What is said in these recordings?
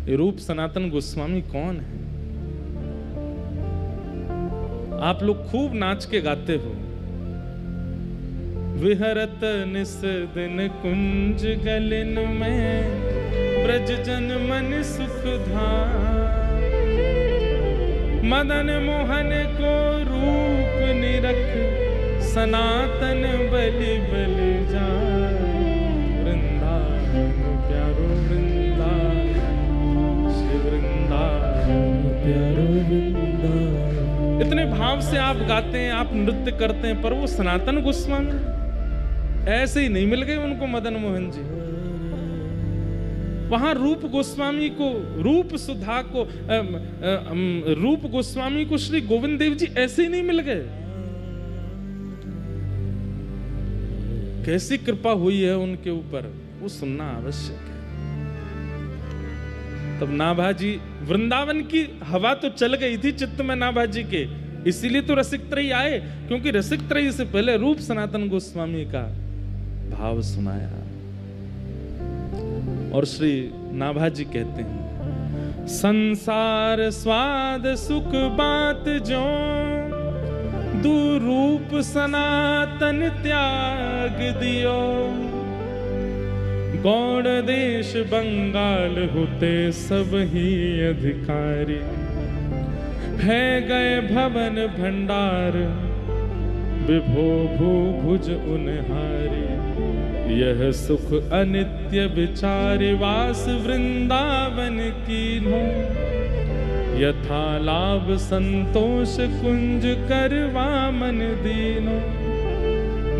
ये रूप सनातन गोस्वामी कौन है? आप लोग खूब नाच के गाते हो। विहरत निस दिन कुंज गलिन में, ब्रज जन मन सुख धाम। मदन मोहन को रूप निरख, सनातन बलि बलि जाए। वृंदावन प्यारो वृंदावन, श्री वृंदावन प्यारो वृंदावन। इतने भाव से आप गाते हैं, आप नृत्य करते हैं, पर वो सनातन गोस्वामी ऐसे ही नहीं मिल गए उनको मदन मोहन जी। वहां रूप गोस्वामी को, रूप सुधा को, रूप गोस्वामी को श्री गोविंद देव जी ऐसे ही नहीं मिल गए। कैसी कृपा हुई है उनके ऊपर, वो सुनना आवश्यक है। तब नाभाजी, वृंदावन की हवा तो चल गई थी चित्त में नाभाजी के, इसीलिए तो रसिक त्रयी आए, क्योंकि रसिक त्रयी से पहले रूप सनातन गोस्वामी का भाव सुनाया। और श्री नाभाजी कहते हैं, संसार स्वाद सुख बात जो, दुरूप सनातन त्याग दियो। गौड़ देश बंगाल होते सब ही अधिकारी, है गए भवन भंडार, विभो भू भुज उनहारी। यह सुख अनित्य विचारि, वास वृंदावन कीन्हो। यथा लाभ संतोष कुंज करवा मन दीनो।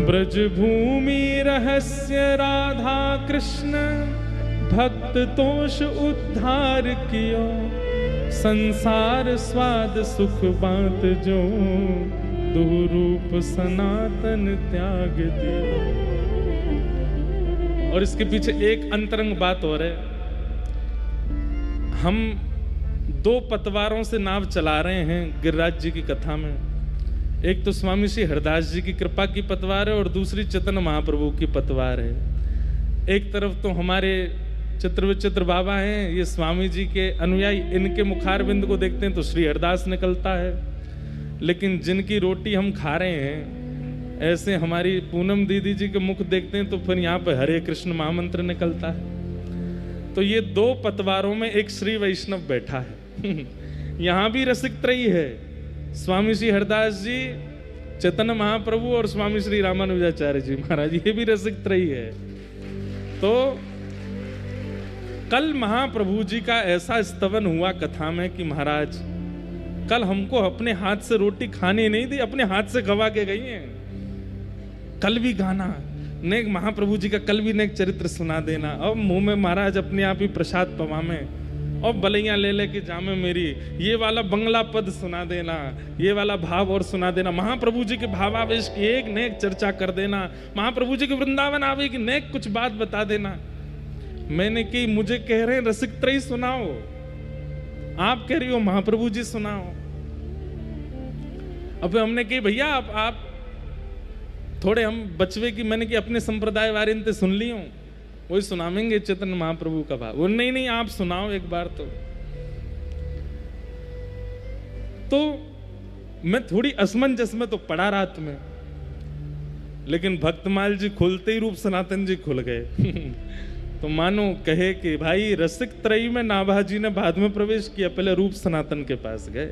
ब्रज भूमि रहस्य राधा कृष्ण, भक्त तोष उद्धार कियो। संसार स्वाद सुख बात जो, दुरूप सनातन त्याग दियो। और इसके पीछे एक अंतरंग बात और है। हम 2 पतवारों से नाव चला रहे हैं गिरिराज जी की कथा में। एक तो स्वामी श्री हरदास जी की कृपा की पतवार है, और दूसरी चैतन्य महाप्रभु की पतवार है। एक तरफ तो हमारे चित्र विचित्र बाबा हैं, ये स्वामी जी के अनुयायी, इनके मुखार बिंद को देखते हैं तो श्री हरदास निकलता है। लेकिन जिनकी रोटी हम खा रहे हैं, ऐसे हमारी पूनम दीदी जी के मुख देखते हैं तो फिर यहाँ पे हरे कृष्ण महामंत्र निकलता है। तो ये 2 पतवारों में एक श्री वैष्णव बैठा है। यहाँ भी रसिक त्रयी है, स्वामी श्री हरदास जी, चैतन्य महाप्रभु और स्वामी श्री रामानुजाचार्य जी महाराज, ये भी रसिक त्रयी है। तो कल महाप्रभु जी का ऐसा स्तवन हुआ कथा में कि महाराज कल हमको अपने हाथ से रोटी खानी नहीं दी, अपने हाथ से खवा के गई हैं। कल भी गाना, नेक महाप्रभु जी का कल भी नेक चरित्र सुना देना। अब मुंह में महाराज अपने आप ही प्रसाद पवा में, और बलैया ले ले के जामे मेरी, ये वाला बंगला पद सुना देना, ये वाला भाव और सुना देना। महाप्रभु जी के भावावेश की एक नेक चर्चा कर देना, महाप्रभु जी के वृंदावन आवे की नेक कुछ बात बता देना। मैंने की, मुझे कह रहे हैं रसिक त्रयी सुनाओ, आप कह रही हो महाप्रभु जी सुनाओ। अब हमने कही भैया आप थोड़े हम बचवे की, मैंने कि अपने संप्रदाय वारिन ते सुन ली हूं, वही सुनावेंगे चैतन्य महाप्रभु का भाव। वो नहीं आप सुनाओ एक बार। तो मैं थोड़ी असमंजस में तो पड़ा रात में, लेकिन भक्तमाल जी खुलते ही रूप सनातन जी खुल गए। तो मानो कहे कि भाई रसिक त्रयी में नाभाजी ने बाद में प्रवेश किया, पहले रूप सनातन के पास गए।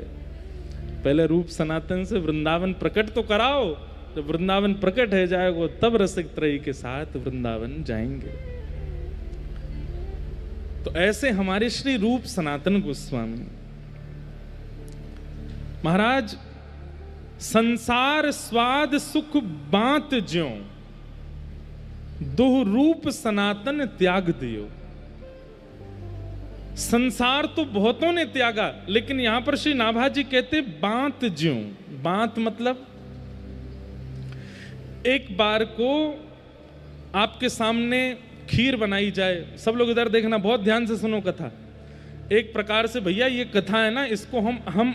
पहले रूप सनातन से वृंदावन प्रकट तो कराओ, जब वृंदावन प्रकट है जाएगा तब रसिक त्रयी के साथ वृंदावन जाएंगे। तो ऐसे हमारे श्री रूप सनातन गोस्वामी महाराज, संसार स्वाद सुख बात ज्यों, दुह रूप सनातन त्याग दियो। संसार तो बहुतों ने त्यागा, लेकिन यहां पर श्री नाभाजी कहते बात ज्यों। बात मतलब एक बार को आपके सामने खीर बनाई जाए, सब लोग इधर देखना, बहुत ध्यान से सुनो कथा। एक प्रकार से भैया ये कथा है ना, इसको हम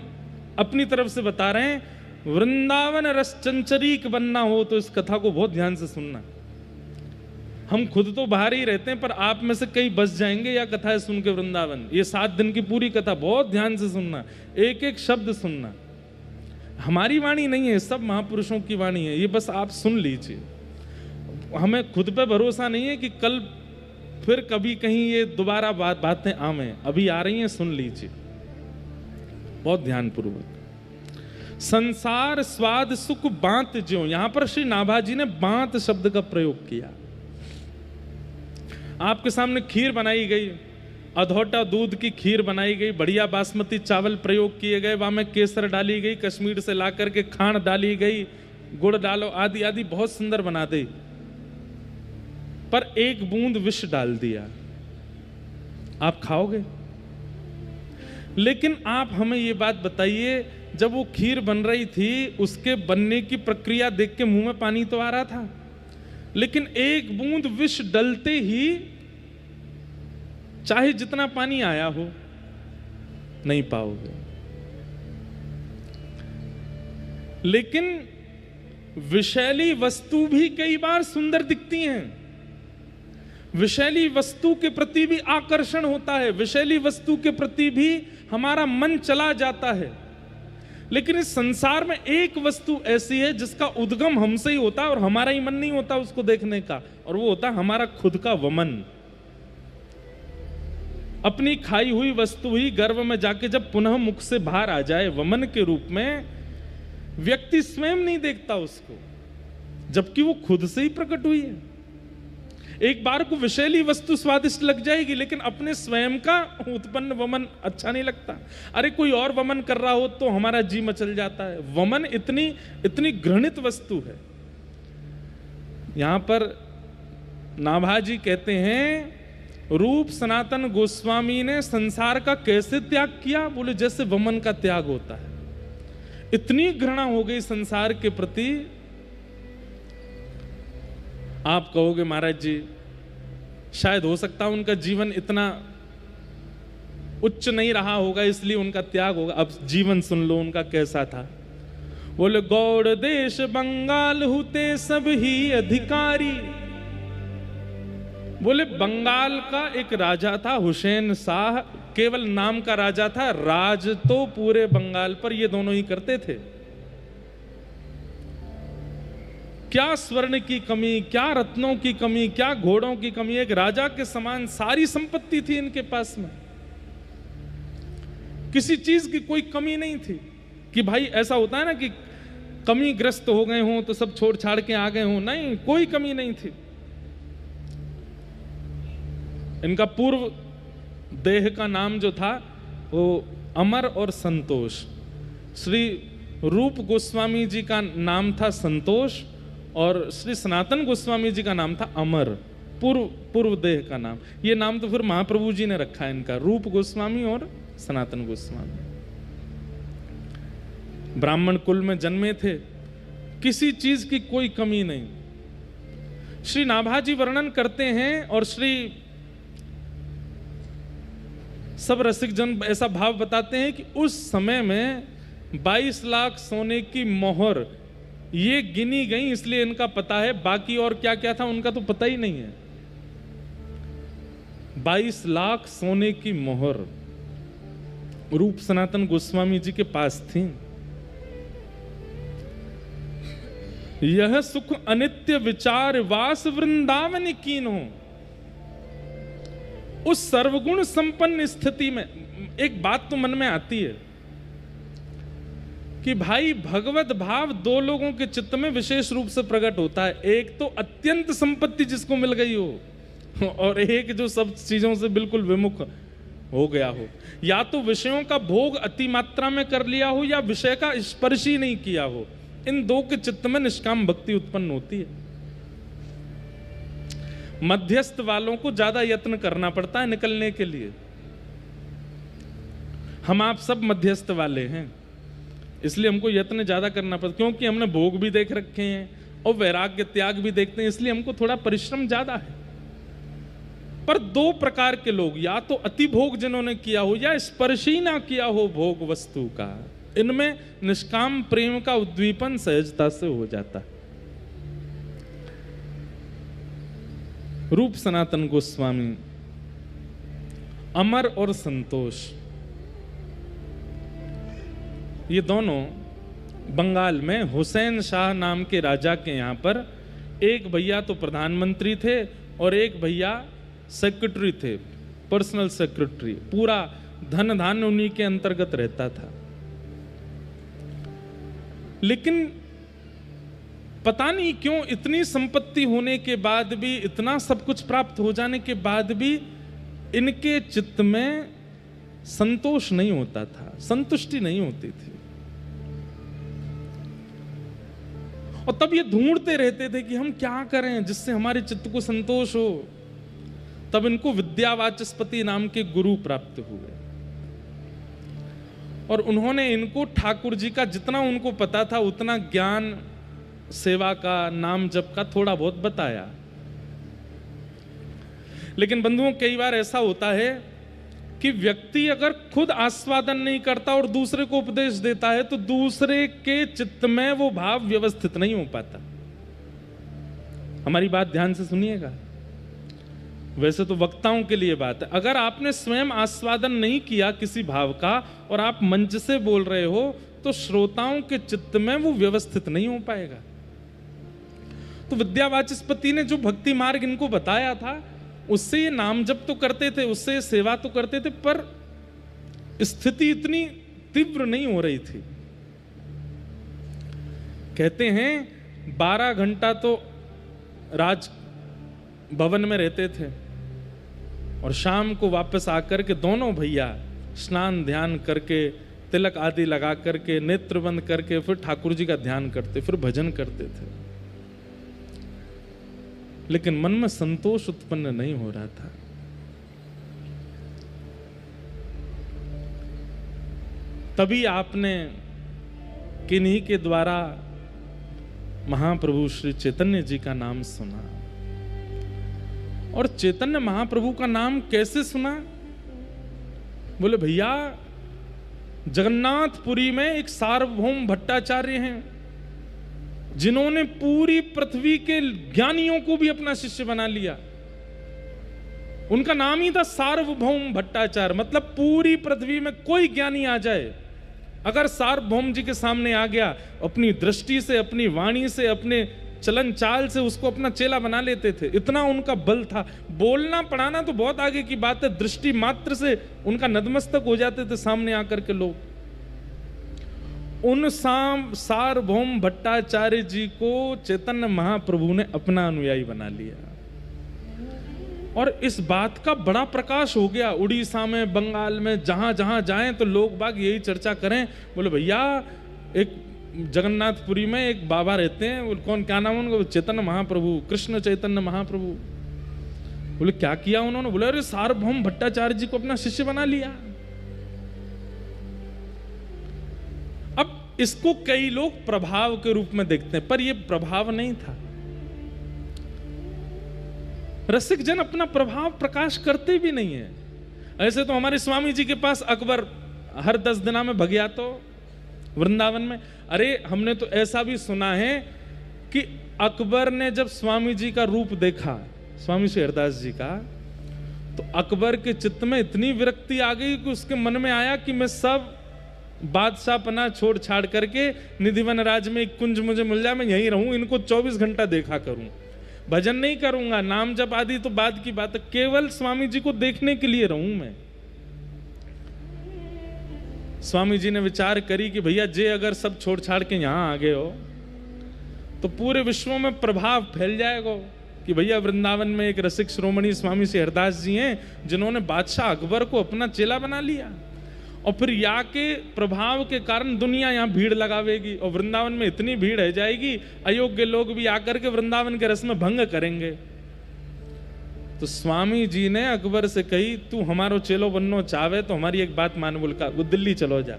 अपनी तरफ से बता रहे हैं, वृंदावन रस चंचरीक बनना हो तो इस कथा को बहुत ध्यान से सुनना। हम खुद तो बाहर ही रहते हैं, पर आप में से कई बस जाएंगे या कथा सुन के वृंदावन। ये 7 दिन की पूरी कथा बहुत ध्यान से सुनना, एक एक शब्द सुनना। हमारी वाणी नहीं है, सब महापुरुषों की वाणी है, ये बस आप सुन लीजिए। हमें खुद पे भरोसा नहीं है कि कल फिर कभी कहीं ये दोबारा बातें आवें, अभी आ रही हैं, सुन लीजिए बहुत ध्यानपूर्वक। संसार स्वाद सुख बांत ज्यों, यहां पर श्री नाभाजी ने बांत शब्द का प्रयोग किया। आपके सामने खीर बनाई गई, अधौटा दूध की खीर बनाई गई, बढ़िया बासमती चावल प्रयोग किए गए, वहां में केसर डाली गई, कश्मीर से ला करके खांड डाली गई, गुड़ डालो, आदि आदि बहुत सुंदर बना दी, पर एक बूंद विष डाल दिया, आप खाओगे? लेकिन आप हमें ये बात बताइए, जब वो खीर बन रही थी उसके बनने की प्रक्रिया देख के मुंह में पानी तो आ रहा था, लेकिन एक बूंद विष डलते ही चाहे जितना पानी आया हो नहीं पाओगे। लेकिन विषैली वस्तु भी कई बार सुंदर दिखती हैं, विषैली वस्तु के प्रति भी आकर्षण होता है, विषैली वस्तु के प्रति भी हमारा मन चला जाता है। लेकिन इस संसार में एक वस्तु ऐसी है जिसका उद्गम हमसे ही होता है और हमारा ही मन नहीं होता उसको देखने का, और वो होता है हमारा खुद का वमन। अपनी खाई हुई वस्तु ही गर्भ में जाके जब पुनः मुख से बाहर आ जाए वमन के रूप में, व्यक्ति स्वयं नहीं देखता उसको, जबकि वो खुद से ही प्रकट हुई है। एक बार को विषैली वस्तु स्वादिष्ट लग जाएगी, लेकिन अपने स्वयं का उत्पन्न वमन अच्छा नहीं लगता। अरे कोई और वमन कर रहा हो तो हमारा जी मचल जाता है। वमन इतनी इतनी घृणित वस्तु है। यहां पर नाभाजी कहते हैं, रूप सनातन गोस्वामी ने संसार का कैसे त्याग किया? बोले जैसे वमन का त्याग होता है। इतनी घृणा हो गई संसार के प्रति। आप कहोगे महाराज जी शायद हो सकता है उनका जीवन इतना उच्च नहीं रहा होगा इसलिए उनका त्याग होगा। अब जीवन सुन लो उनका कैसा था। बोले गौड़ देश बंगाल हुते सब ही अधिकारी। बोले बंगाल का एक राजा था हुसैन शाह, केवल नाम का राजा था, राज तो पूरे बंगाल पर ये दोनों ही करते थे। क्या स्वर्ण की कमी, क्या रत्नों की कमी, क्या घोड़ों की कमी, एक राजा के समान सारी संपत्ति थी इनके पास में। किसी चीज की कोई कमी नहीं थी कि भाई ऐसा होता है ना कि कमी ग्रस्त हो गए हों तो सब छोड़ छाड़ के आ गए हों, नहीं, कोई कमी नहीं थी। इनका पूर्व देह का नाम जो था वो अमर और संतोष। श्री रूप गोस्वामी जी का नाम था संतोष और श्री सनातन गोस्वामी जी का नाम था अमर, पूर्व देह का नाम। ये नाम तो फिर महाप्रभु जी ने रखा है इनका, रूप गोस्वामी और सनातन गोस्वामी। ब्राह्मण कुल में जन्मे थे, किसी चीज की कोई कमी नहीं। श्री नाभाजी वर्णन करते हैं और श्री सब रसिक जन ऐसा भाव बताते हैं कि उस समय में 22 लाख सोने की मोहर ये गिनी गई, इसलिए इनका पता है, बाकी और क्या क्या था उनका तो पता ही नहीं है। 22 लाख सोने की मोहर रूप सनातन गोस्वामी जी के पास थी। यह सुख अनित्य विचार वास वृंदावन कीन्हो। उस सर्वगुण संपन्न स्थिति में एक बात तो मन में आती है कि भाई भगवत भाव दो लोगों के चित्त में विशेष रूप से प्रकट होता है। एक तो अत्यंत संपत्ति जिसको मिल गई हो और एक जो सब चीजों से बिल्कुल विमुख हो गया हो। या तो विषयों का भोग अति मात्रा में कर लिया हो या विषय का स्पर्श ही नहीं किया हो। इन दो के चित्त में निष्काम भक्ति उत्पन्न होती है। मध्यस्थ वालों को ज्यादा यत्न करना पड़ता है निकलने के लिए। हम आप सब मध्यस्थ वाले हैं, इसलिए हमको यत्न ज्यादा करना पड़ता, क्योंकि हमने भोग भी देख रखे हैं और वैराग्य त्याग भी देखते हैं, इसलिए हमको थोड़ा परिश्रम ज्यादा है। पर दो प्रकार के लोग, या तो अति भोग जिन्होंने किया हो या स्पर्श ही ना किया हो भोग वस्तु का, इनमें निष्काम प्रेम का उद्दीपन सहजता से हो जाता है। रूप सनातन गोस्वामी, अमर और संतोष, ये दोनों बंगाल में हुसैन शाह नाम के राजा के यहाँ पर, एक भैया तो प्रधानमंत्री थे और एक भैया सेक्रेटरी थे, पर्सनल सेक्रेटरी, पूरा धन धान्य उन्हीं के अंतर्गत रहता था। लेकिन पता नहीं क्यों इतनी संपत्ति होने के बाद भी, इतना सब कुछ प्राप्त हो जाने के बाद भी इनके चित्त में संतोष नहीं होता था, संतुष्टि नहीं होती थी। और तब ये ढूंढते रहते थे कि हम क्या करें जिससे हमारे चित्त को संतोष हो। तब इनको विद्यावाचस्पति नाम के गुरु प्राप्त हुए और उन्होंने इनको ठाकुर जी का जितना उनको पता था उतना ज्ञान, सेवा का, नाम जप का थोड़ा बहुत बताया। लेकिन बंधुओं, कई बार ऐसा होता है कि व्यक्ति अगर खुद आस्वादन नहीं करता और दूसरे को उपदेश देता है तो दूसरे के चित्त में वो भाव व्यवस्थित नहीं हो पाता। हमारी बात ध्यान से सुनिएगा, वैसे तो वक्ताओं के लिए बात है। अगर आपने स्वयं आस्वादन नहीं किया किसी भाव का और आप मंच से बोल रहे हो तो श्रोताओं के चित्त में वो व्यवस्थित नहीं हो पाएगा। तो विद्यावाचस्पति ने जो भक्ति मार्ग इनको बताया था उससे ये नाम जप तो करते थे, उससे सेवा तो करते थे, पर स्थिति इतनी तीव्र नहीं हो रही थी। कहते हैं 12 घंटा तो राज भवन में रहते थे और शाम को वापस आकर के दोनों भैया स्नान ध्यान करके, तिलक आदि लगा करके, नेत्र बंद करके फिर ठाकुर जी का ध्यान करते, फिर भजन करते थे। लेकिन मन में संतोष उत्पन्न नहीं हो रहा था। तभी आपने किन्हीं के द्वारा महाप्रभु श्री चैतन्य जी का नाम सुना। और चैतन्य महाप्रभु का नाम कैसे सुना? बोले भैया, जगन्नाथपुरी में एक सार्वभौम भट्टाचार्य हैं जिन्होंने पूरी पृथ्वी के ज्ञानियों को भी अपना शिष्य बना लिया। उनका नाम ही था सार्वभौम भट्टाचार्य, मतलब पूरी पृथ्वी में कोई ज्ञानी आ जाए, अगर सार्वभौम जी के सामने आ गया, अपनी दृष्टि से, अपनी वाणी से, अपने चलन चाल से उसको अपना चेला बना लेते थे। इतना उनका बल था। बोलना पढ़ाना तो बहुत आगे की बात है, दृष्टि मात्र से उनका नतमस्तक हो जाते थे सामने आकर के लोग। उन सार्वभौम भट्टाचार्य जी को चैतन्य महाप्रभु ने अपना अनुयायी बना लिया और इस बात का बड़ा प्रकाश हो गया। उड़ीसा में, बंगाल में, जहां जहां जाएं तो लोग बाग यही चर्चा करें। बोले भैया, एक जगन्नाथपुरी में एक बाबा रहते हैं, कौन, क्या नाम उनका? चैतन्य महाप्रभु, कृष्ण चैतन्य महाप्रभु। बोले क्या किया उन्होंने? बोले अरे सार्वभौम भट्टाचार्य जी को अपना शिष्य बना लिया। अब इसको कई लोग प्रभाव के रूप में देखते हैं, पर यह प्रभाव नहीं था। रसिक जन अपना प्रभाव प्रकाश करते भी नहीं है। ऐसे तो हमारे स्वामी जी के पास अकबर हर 10 दिना में भग तो वृंदावन में। अरे हमने तो ऐसा भी सुना है कि अकबर ने जब स्वामी जी का रूप देखा, स्वामी श्री हरदास जी का, तो अकबर के चित्त में इतनी विरक्ति आ गई कि उसके मन में आया कि मैं सब बादशाहपना छोड़ छाड़ करके निधिवन राज में एक कुंज मुझे मिल जाए, मैं यहीं रहूं, इनको 24 घंटा देखा करूं, भजन नहीं करूंगा, नाम जप आदि तो बाद की बात है, केवल स्वामी जी को देखने के लिए रहूं मैं। स्वामी जी ने विचार करी कि भैया जे अगर सब छोड़ छाड़ के यहां आ गए हो तो पूरे विश्व में प्रभाव फैल जाएगा कि भैया वृंदावन में एक रसिक श्रोमणी स्वामी श्री हरदास जी हैं जिन्होंने बादशाह अकबर को अपना चेला बना लिया, और फिर यहाँ के प्रभाव के कारण दुनिया यहाँ भीड़ लगावेगी और वृंदावन में इतनी भीड़ रह जाएगी, अयोग्य लोग भी आकर के वृंदावन के रस में भंग करेंगे। तो स्वामी जी ने अकबर से कही, तू हमारो चेलो बननो चाहे तो हमारी एक बात मान, बोल का वो दिल्ली चलो जा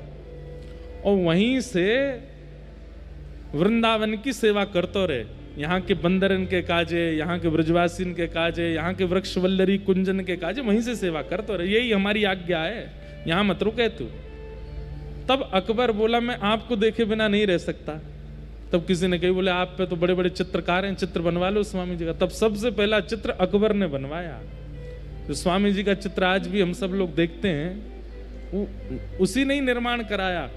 और वहीं से वृंदावन की सेवा करते रहे। यहाँ के बंदरन के काजे, यहाँ के ब्रजवासीन के काजे, यहाँ के वृक्ष वल्लरी कुंजन के काजे, वहीं से सेवा करते रहे, यही हमारी आज्ञा है, यहाँ मत रुके तू। तब अकबर बोला, मैं आपको देखे बिना नहीं रह सकता, तब किसी ने कही, बोले आप पे तो बड़े बड़े चित्रकार हैं, चित्र बनवा लो स्वामी जी का। तब सबसे पहला चित्र अकबर ने बनवाया। जो स्वामी जी का चित्र आज भी हम सब लोग देखते हैं, उसी ने ही निर्माण कराया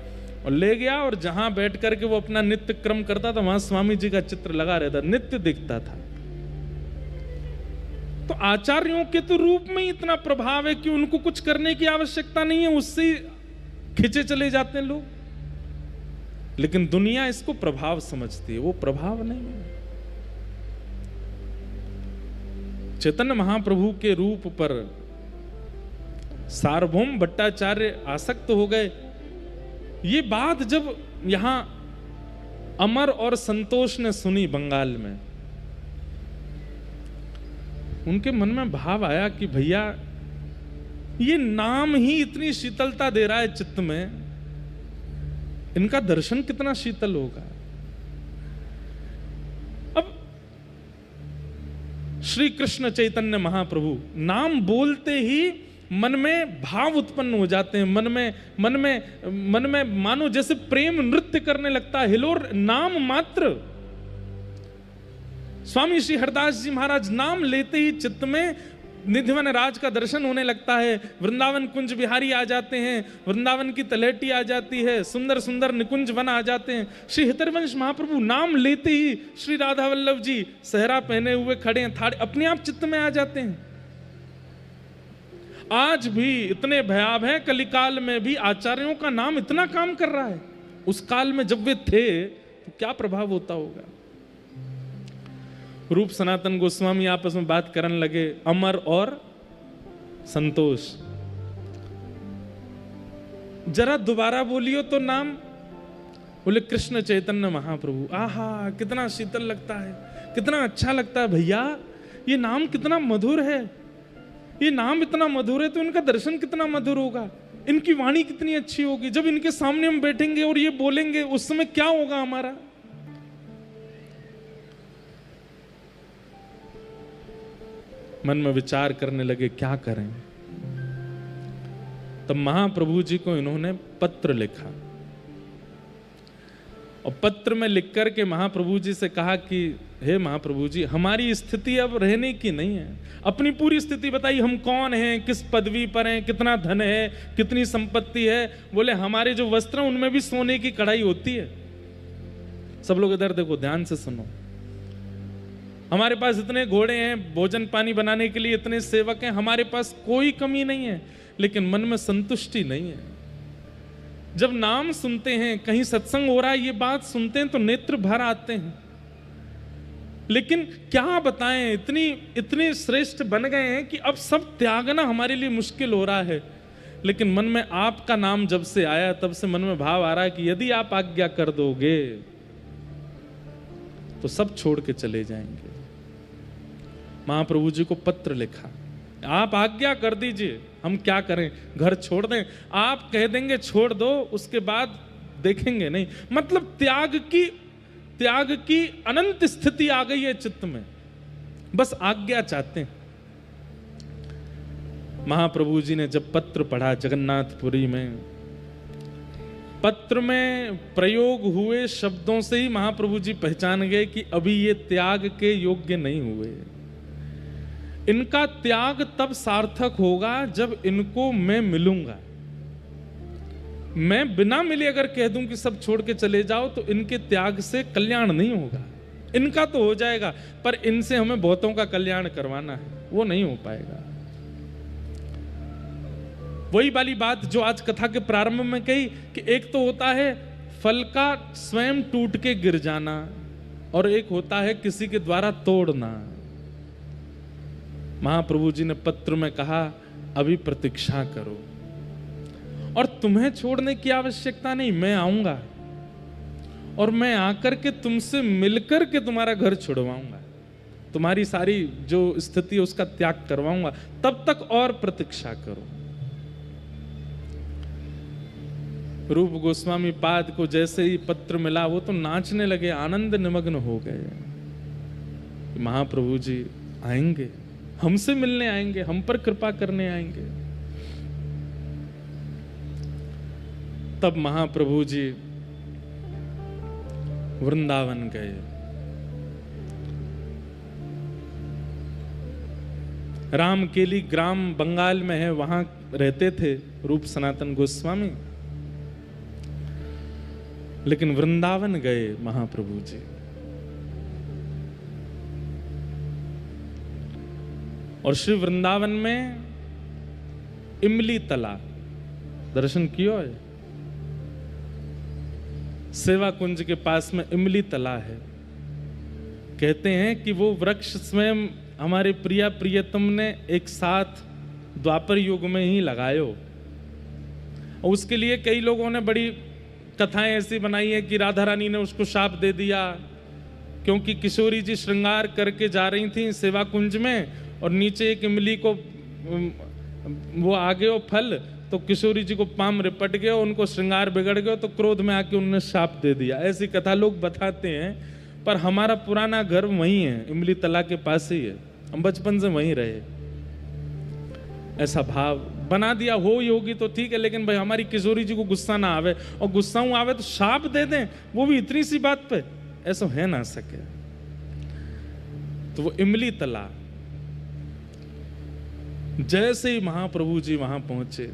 और ले गया, और जहां बैठ करके वो अपना नित्य क्रम करता था वहां स्वामी जी का चित्र लगा रहता, नित्य दिखता था। तो आचार्यों के तो रूप में ही इतना प्रभाव है कि उनको कुछ करने की आवश्यकता नहीं है, उससे खिंचे चले जाते हैं लोग। लेकिन दुनिया इसको प्रभाव समझती है, वो प्रभाव नहीं है। चैतन्य महाप्रभु के रूप पर सार्वभौम भट्टाचार्य आसक्त हो गए। ये बात जब यहां अमर और संतोष ने सुनी बंगाल में, उनके मन में भाव आया कि भैया ये नाम ही इतनी शीतलता दे रहा है चित्त में, इनका दर्शन कितना शीतल होगा। अब श्री कृष्ण चैतन्य महाप्रभु नाम बोलते ही मन में भाव उत्पन्न हो जाते हैं, मन में मानो जैसे प्रेम नृत्य करने लगता है। हिलोर नाम मात्र, स्वामी श्री हरदास जी महाराज नाम लेते ही चित्त में निधिवन राज का दर्शन होने लगता है। वृंदावन कुंज बिहारी आ जाते हैं, वृंदावन की तलहटी आ जाती है, सुंदर सुंदर निकुंज वन आ जाते हैं। श्री हितरवंश महाप्रभु नाम लेते ही श्री राधा वल्लभ जी सहरा पहने हुए खड़े हैं, थाड़े अपने आप चित्त में आ जाते हैं। आज भी इतने भयाव है, कलिकाल में भी आचार्यों का नाम इतना काम कर रहा है। उस काल में जब वे थे तो क्या प्रभाव होता होगा। रूप सनातन गोस्वामी आपस में बात करने लगे, अमर और संतोष, जरा दोबारा बोलियो तो नाम। बोले कृष्ण चैतन्य महाप्रभु। आहा, कितना शीतल लगता है, कितना अच्छा लगता है भैया। ये नाम कितना मधुर है, ये नाम इतना मधुर है तो इनका दर्शन कितना मधुर होगा, इनकी वाणी कितनी अच्छी होगी। जब इनके सामने हम बैठेंगे और ये बोलेंगे उस समय क्या होगा हमारा। मन में विचार करने लगे क्या करें। तब महाप्रभु जी को इन्होंने पत्र लिखा और पत्र में लिख करके महाप्रभु जी से कहा कि हे महाप्रभु जी, हमारी स्थिति अब रहने की नहीं है, अपनी पूरी स्थिति बताइए, हम कौन हैं, किस पदवी पर हैं, कितना धन है, कितनी संपत्ति है। बोले हमारे जो वस्त्र हैं उनमें भी सोने की कढ़ाई होती है। सब लोग इधर देखो, ध्यान से सुनो। हमारे पास इतने घोड़े हैं, भोजन पानी बनाने के लिए इतने सेवक हैं, हमारे पास कोई कमी नहीं है, लेकिन मन में संतुष्टि नहीं है। जब नाम सुनते हैं, कहीं सत्संग हो रहा है, ये बात सुनते हैं तो नेत्र भर आते हैं। लेकिन क्या बताएं, इतने श्रेष्ठ बन गए हैं कि अब सब त्यागना हमारे लिए मुश्किल हो रहा है। लेकिन मन में आपका नाम जब से आया तब से मन में भाव आ रहा है कि यदि आप आज्ञा कर दोगे तो सब छोड़ के चले जाएंगे। महाप्रभु जी को पत्र लिखा, आप आज्ञा कर दीजिए, हम क्या करें, घर छोड़ दें। आप कह देंगे छोड़ दो, उसके बाद देखेंगे नहीं। मतलब त्याग की अनंत स्थिति आ गई है चित्त में, बस आज्ञा चाहते हैं। महाप्रभु जी ने जब पत्र पढ़ा जगन्नाथपुरी में, पत्र में प्रयोग हुए शब्दों से ही महाप्रभु जी पहचान गए कि अभी ये त्याग के योग्य नहीं हुए। इनका त्याग तब सार्थक होगा जब इनको मैं मिलूंगा। मैं बिना मिले अगर कह दूं कि सब छोड़ के चले जाओ तो इनके त्याग से कल्याण नहीं होगा। इनका तो हो जाएगा, पर इनसे हमें बहुतों का कल्याण करवाना है, वो नहीं हो पाएगा। वही वाली बात जो आज कथा के प्रारंभ में कही कि एक तो होता है फल का स्वयं टूट के गिर जाना, और एक होता है किसी के द्वारा तोड़ना। महाप्रभु जी ने पत्र में कहा अभी प्रतीक्षा करो, और तुम्हें छोड़ने की आवश्यकता नहीं, मैं आऊंगा और मैं आकर के तुमसे मिलकर के तुम्हारा घर छुड़वाऊंगा, तुम्हारी सारी जो स्थिति है उसका त्याग करवाऊंगा, तब तक और प्रतीक्षा करो। रूप गोस्वामी पाद को जैसे ही पत्र मिला वो तो नाचने लगे, आनंद निमग्न हो गए। महाप्रभु जी आएंगे, हमसे मिलने आएंगे, हम पर कृपा करने आएंगे। तब महाप्रभु जी वृंदावन गए। रामकेली ग्राम बंगाल में है, वहां रहते थे रूप सनातन गोस्वामी। लेकिन वृंदावन गए महाप्रभु जी। और श्री वृंदावन में इमली तला दर्शन किया है। सेवा कुंज के पास में इमली तला है। कहते हैं कि वो वृक्ष स्वयं हमारे प्रिया प्रियतम ने एक साथ द्वापर युग में ही लगायो। और उसके लिए कई लोगों ने बड़ी कथाएं ऐसी बनाई है कि राधा रानी ने उसको शाप दे दिया, क्योंकि किशोरी जी श्रृंगार करके जा रही थी सेवा कुंज में और नीचे एक इमली को वो आ गए फल, तो किशोरी जी को पाम रिपट गया, उनको श्रृंगार बिगड़ गया, तो क्रोध में आके उन्होंने शाप दे दिया। ऐसी कथा लोग बताते हैं, पर हमारा पुराना घर वहीं है, इमली तला के पास ही है, हम बचपन से वहीं रहे। ऐसा भाव बना दिया हो होगी तो ठीक है, लेकिन भाई हमारी किशोरी जी को गुस्सा ना आवे, और गुस्सा आवे तो शाप दे दें, वो भी इतनी सी बात पे, ऐसा है ना सके। तो वो इमली तला, जैसे ही महाप्रभु जी वहां पहुंचे,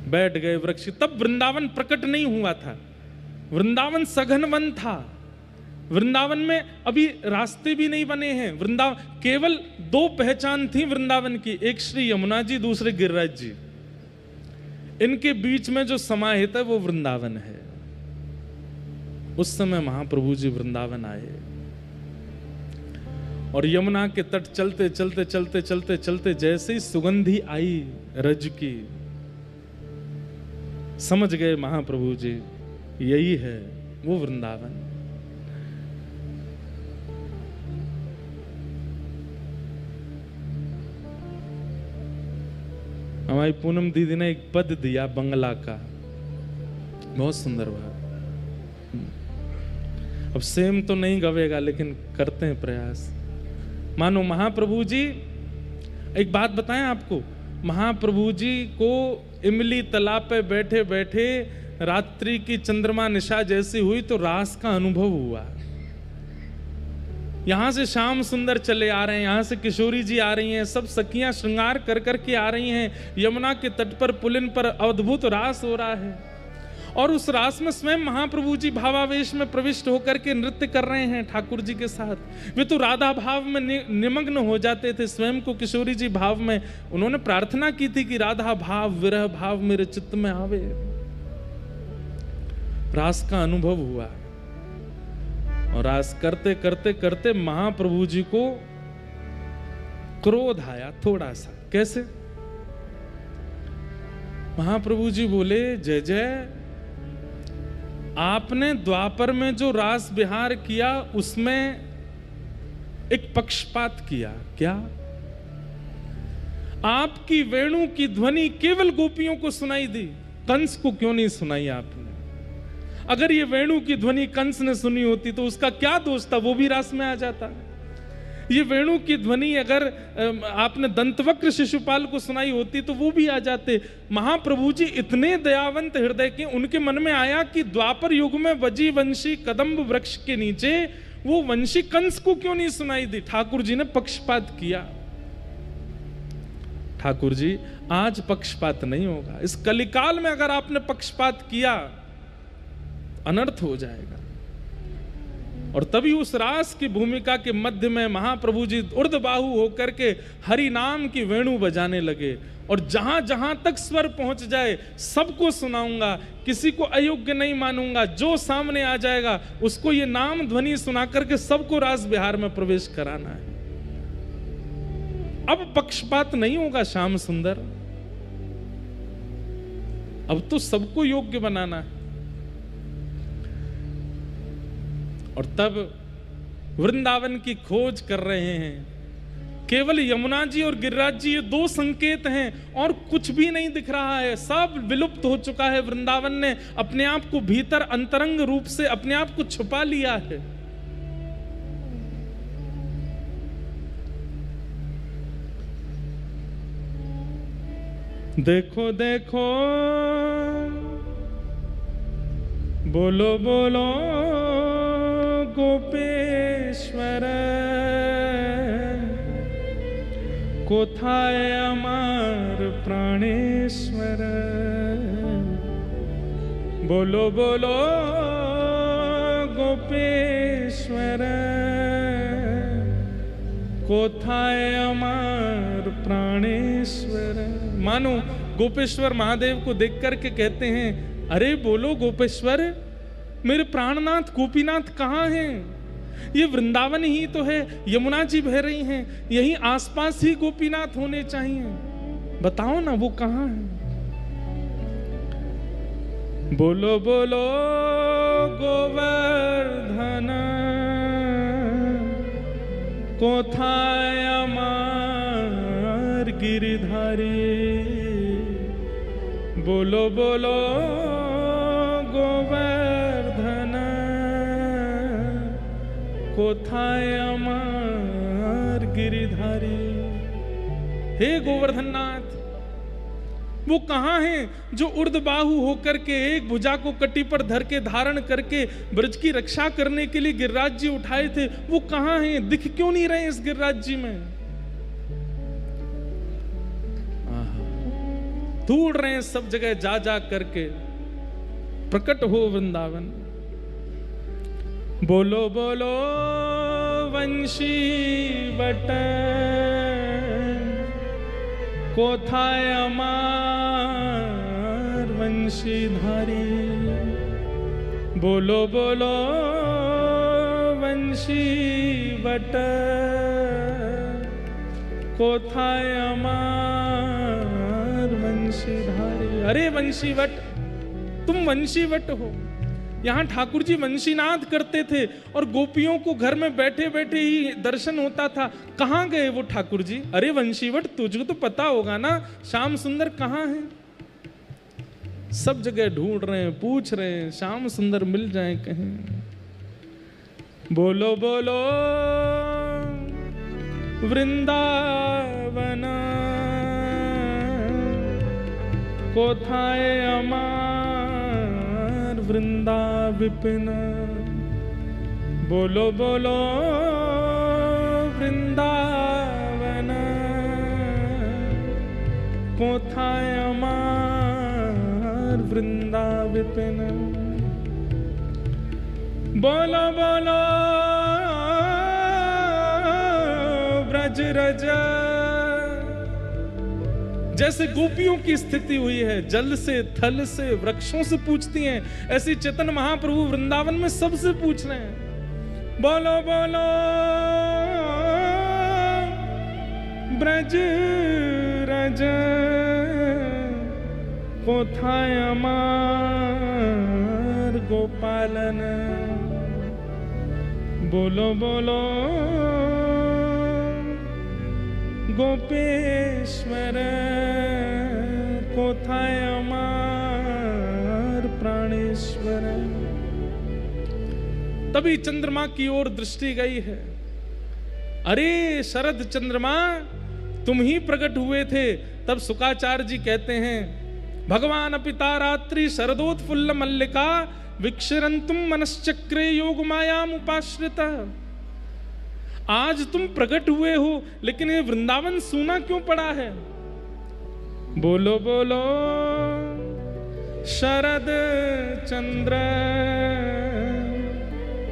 बैठ गए वृक्ष। तब वृंदावन प्रकट नहीं हुआ था, वृंदावन सघन वन था। वृंदावन में अभी रास्ते भी नहीं बने हैं। वृंदावन केवल दो पहचान थी वृंदावन की, एक श्री यमुना जी, दूसरे गिरिराज जी। इनके बीच में जो समाहित है वो वृंदावन है। उस समय महाप्रभु जी वृंदावन आए और यमुना के तट चलते चलते चलते चलते चलते जैसे ही सुगंधी आई रज की, समझ गए महाप्रभु जी यही है वो वृंदावन। हमारी पूनम दीदी ने एक पद दिया बंगला का, बहुत सुंदर भाव। अब सेम तो नहीं गवेगा, लेकिन करते हैं प्रयास। मानो महाप्रभु जी, एक बात बताएं आपको, महाप्रभु जी को इमली तालाब पे बैठे बैठे रात्रि की चंद्रमा निशा जैसी हुई तो रास का अनुभव हुआ। यहां से श्याम सुंदर चले आ रहे हैं, यहां से किशोरी जी आ रही हैं, सब सखियां श्रृंगार कर करके आ रही हैं। यमुना के तट पर पुलिन पर अद्भुत रास हो रहा है, और उस रास में स्वयं महाप्रभु जी भावावेश में प्रविष्ट होकर के नृत्य कर रहे हैं ठाकुर जी के साथ। वे तो राधा भाव में निमग्न हो जाते थे, स्वयं को किशोरी जी भाव में। उन्होंने प्रार्थना की थी कि राधा भाव विरह भाव मेरे चित्त में आवे। रास का अनुभव हुआ, और रास करते करते करते महाप्रभु जी को क्रोध आया थोड़ा सा। कैसे? महाप्रभु जी बोले, जय जय, आपने द्वापर में जो रास विहार किया उसमें एक पक्षपात किया। क्या? आपकी वेणु की ध्वनि केवल गोपियों को सुनाई दी, कंस को क्यों नहीं सुनाई आपने? अगर ये वेणु की ध्वनि कंस ने सुनी होती तो उसका क्या दोष था, वो भी रास में आ जाता। ये वेणु की ध्वनि अगर आपने दंतवक्र शिशुपाल को सुनाई होती तो वो भी आ जाते। महाप्रभु जी इतने दयावंत हृदय के, उनके मन में आया कि द्वापर युग में बजी वंशी कदम्ब वृक्ष के नीचे वो वंशी कंस को क्यों नहीं सुनाई दी। ठाकुर जी ने पक्षपात किया। ठाकुर जी, आज पक्षपात नहीं होगा। इस कलिकाल में अगर आपने पक्षपात किया, अनर्थ हो जाएगा। और तभी उस रास की भूमिका के मध्य में महाप्रभु जी ऊर्ध्वबाहु होकर के हरि नाम की वेणु बजाने लगे, और जहां जहां तक स्वर पहुंच जाए सबको सुनाऊंगा, किसी को अयोग्य नहीं मानूंगा। जो सामने आ जाएगा उसको ये नाम ध्वनि सुना करके सबको रास विहार में प्रवेश कराना है। अब पक्षपात नहीं होगा श्याम सुंदर, अब तो सबको योग्य बनाना है। और तब वृंदावन की खोज कर रहे हैं। केवल यमुना जी और गिरिराज जी ये दो संकेत हैं, और कुछ भी नहीं दिख रहा है। सब विलुप्त हो चुका है। वृंदावन ने अपने आप को भीतर अंतरंग रूप से अपने आप को छुपा लिया है। देखो देखो बोलो बोलो गोपेश्वर कोथाय अमर प्राणेश्वर। बोलो बोलो गोपेश्वर कोथाय अमर प्राणेश्वर। मानो गोपेश्वर महादेव को देख करके कहते हैं, अरे बोलो गोपेश्वर, मेरे प्राणनाथ गोपीनाथ कहाँ हैं? ये वृंदावन ही तो है, यमुना जी बह रही हैं, यहीं आसपास ही गोपीनाथ होने चाहिए, बताओ ना वो कहाँ हैं? बोलो बोलो गोवर्धन कोथाय अमर गिरिधारी। बोलो बोलो गोवर्धन कोथाय अमर गिरिधारी। हे गोवर्धन नाथ, वो कहाँ हैं जो उर्ध्वबाहु होकर के एक भुजा को कटी पर धर के धारण करके ब्रज की रक्षा करने के लिए गिरिराज जी उठाए थे? वो कहाँ हैं? दिख क्यों नहीं रहे इस गिरिराज जी में? ढूंढ रहे हैं सब जगह जा जा करके, प्रकट हो वृंदावन। बोलो बोलो वंशी बट कोथाय अमर वंशीधारी। बोलो बोलो वंशी बट कोथाय अमर वंशीधारी। अरे वंशीवट, तुम वंशीवट हो। यहाँ ठाकुर जी वंशीनाद करते थे और गोपियों को घर में बैठे बैठे ही दर्शन होता था। कहाँ गए वो ठाकुर जी? अरे वंशीवट, तुझको तो पता होगा ना, श्याम सुंदर कहाँ है? सब जगह ढूंढ रहे हैं, पूछ रहे हैं, श्याम सुंदर मिल जाए कहीं। बोलो बोलो वृंदावन कोथाय अमर वृंदा विपिन। बोलो बोलो वृंदावन कोथाय अमर वृंदा विपिन। बोलो बोलो ब्रज रज। जैसे गोपियों की स्थिति हुई है, जल से, थल से, वृक्षों से पूछती हैं, ऐसी चेतन महाप्रभु वृंदावन में सबसे पूछ रहे हैं। बोलो बोलो ब्रज रज कोथाय अमर गोपालन। बोलो बोलो गोपेश्वर कोथाय अमर प्राणेश्वर। तभी चंद्रमा की ओर दृष्टि गई है। अरे शरद चंद्रमा, तुम ही प्रकट हुए थे। तब शुकाचार्य जी कहते हैं, भगवान पिता रात्रि शरदोत्फुल्ल मल्लिका विक्षरंतुम मनश्चक्रे योग मायाम उपाश्रिता। आज तुम प्रकट हुए हो, लेकिन ये वृंदावन सूना क्यों पड़ा है? बोलो बोलो शरद चंद्र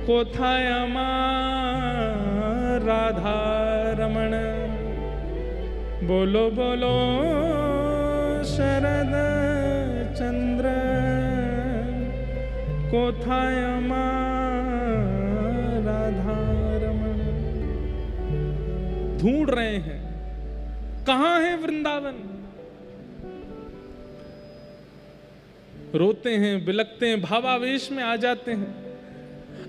कोथाय अमर राधा रमण। बोलो बोलो शरद चंद्र कोथाय अमर राधा रमण। ढूंढ रहे हैं कहां है वृंदावन। रोते हैं, बिलकते हैं, भावावेश में आ जाते हैं।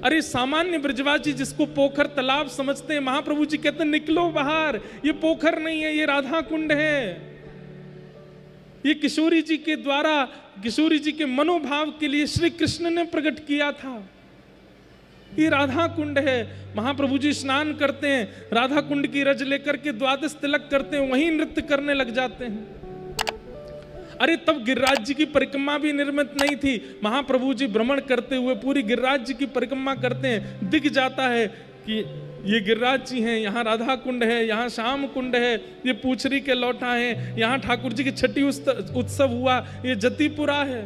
अरे सामान्य ब्रजवासी जिसको पोखर तालाब समझते हैं, महाप्रभु जी कहते हैं निकलो बाहर, ये पोखर नहीं है, ये राधा कुंड है। ये किशोरी जी के द्वारा, किशोरी जी के मनोभाव के लिए श्री कृष्ण ने प्रकट किया था। ये राधा कुंड है। महाप्रभु जी स्नान करते हैं, राधा कुंड की रज लेकर के द्वादश तिलक करते हैं, वहीं नृत्य करने लग जाते हैं। अरे तब गिरिराज जी की परिक्रमा भी निर्मित नहीं थी। महाप्रभु जी भ्रमण करते हुए पूरी गिरिराज जी की परिक्रमा करते हैं, दिख जाता है कि ये गिरिराज जी हैं, यहाँ राधा कुंड है, यहाँ श्याम कुंड है, ये पूछरी के लौटा है, यहाँ ठाकुर जी की छठी उत्सव हुआ, ये जतीपुरा है।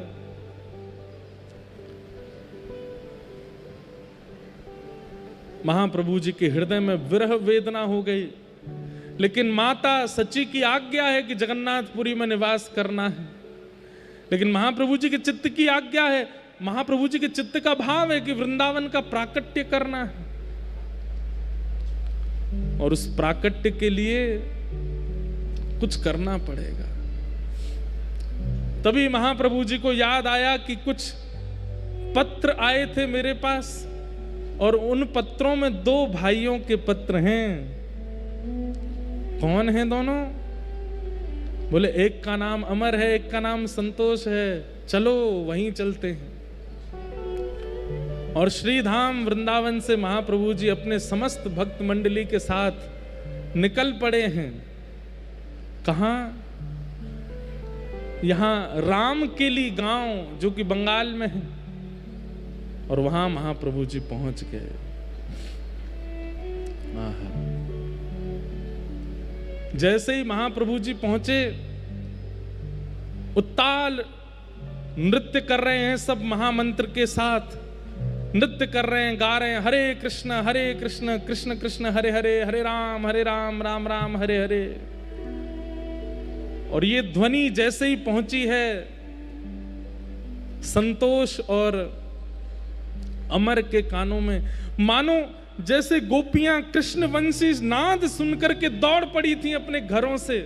महाप्रभु जी के हृदय में विरह वेदना हो गई, लेकिन माता सची की आज्ञा है कि जगन्नाथपुरी में निवास करना है। लेकिन महाप्रभु जी के चित्त की आज्ञा है, महाप्रभु जी के चित्त का भाव है कि वृंदावन का प्राकट्य करना है, और उस प्राकट्य के लिए कुछ करना पड़ेगा। तभी महाप्रभु जी को याद आया कि कुछ पत्र आए थे मेरे पास, और उन पत्रों में 2 भाइयों के पत्र हैं। कौन हैं दोनों? बोले एक का नाम अमर है, एक का नाम संतोष है, चलो वहीं चलते हैं। और श्रीधाम वृंदावन से महाप्रभु जी अपने समस्त भक्त मंडली के साथ निकल पड़े हैं। कहां? यहां रामकेली गांव जो कि बंगाल में है, और वहां महाप्रभु जी पहुंच गए। जैसे ही महाप्रभु जी पहुंचे, उत्ताल नृत्य कर रहे हैं, सब महामंत्र के साथ नृत्य कर रहे हैं, गा रहे हैं हरे कृष्ण कृष्ण कृष्ण हरे हरे, हरे राम राम राम हरे हरे। और ये ध्वनि जैसे ही पहुंची है, संतोष और अमर के कानों में मानो जैसे गोपियां कृष्ण वंशी नाद सुनकर के दौड़ पड़ी थी अपने घरों से।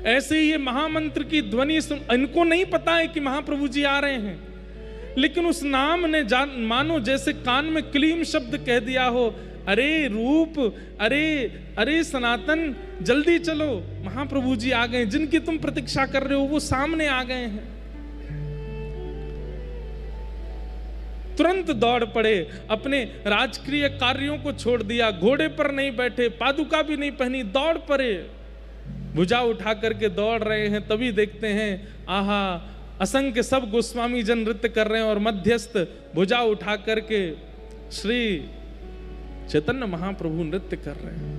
ऐसे ही ये महामंत्र की ध्वनि सुन, इनको नहीं पता है कि महाप्रभु जी आ रहे हैं, लेकिन उस नाम ने मानो जैसे कान में क्लीम शब्द कह दिया हो, अरे रूप, अरे सनातन, जल्दी चलो, महाप्रभु जी आ गए, जिनकी तुम प्रतीक्षा कर रहे हो वो सामने आ गए हैं। तुरंत दौड़ पड़े, अपने राजकीय कार्यों को छोड़ दिया, घोड़े पर नहीं बैठे, पादुका भी नहीं पहनी, दौड़ पड़े, भुजा उठा करके दौड़ रहे हैं। तभी देखते हैं, आहा, असंख्य सब गोस्वामी जन नृत्य कर रहे हैं, और मध्यस्थ भुजा उठा करके श्री चैतन्य महाप्रभु नृत्य कर रहे हैं।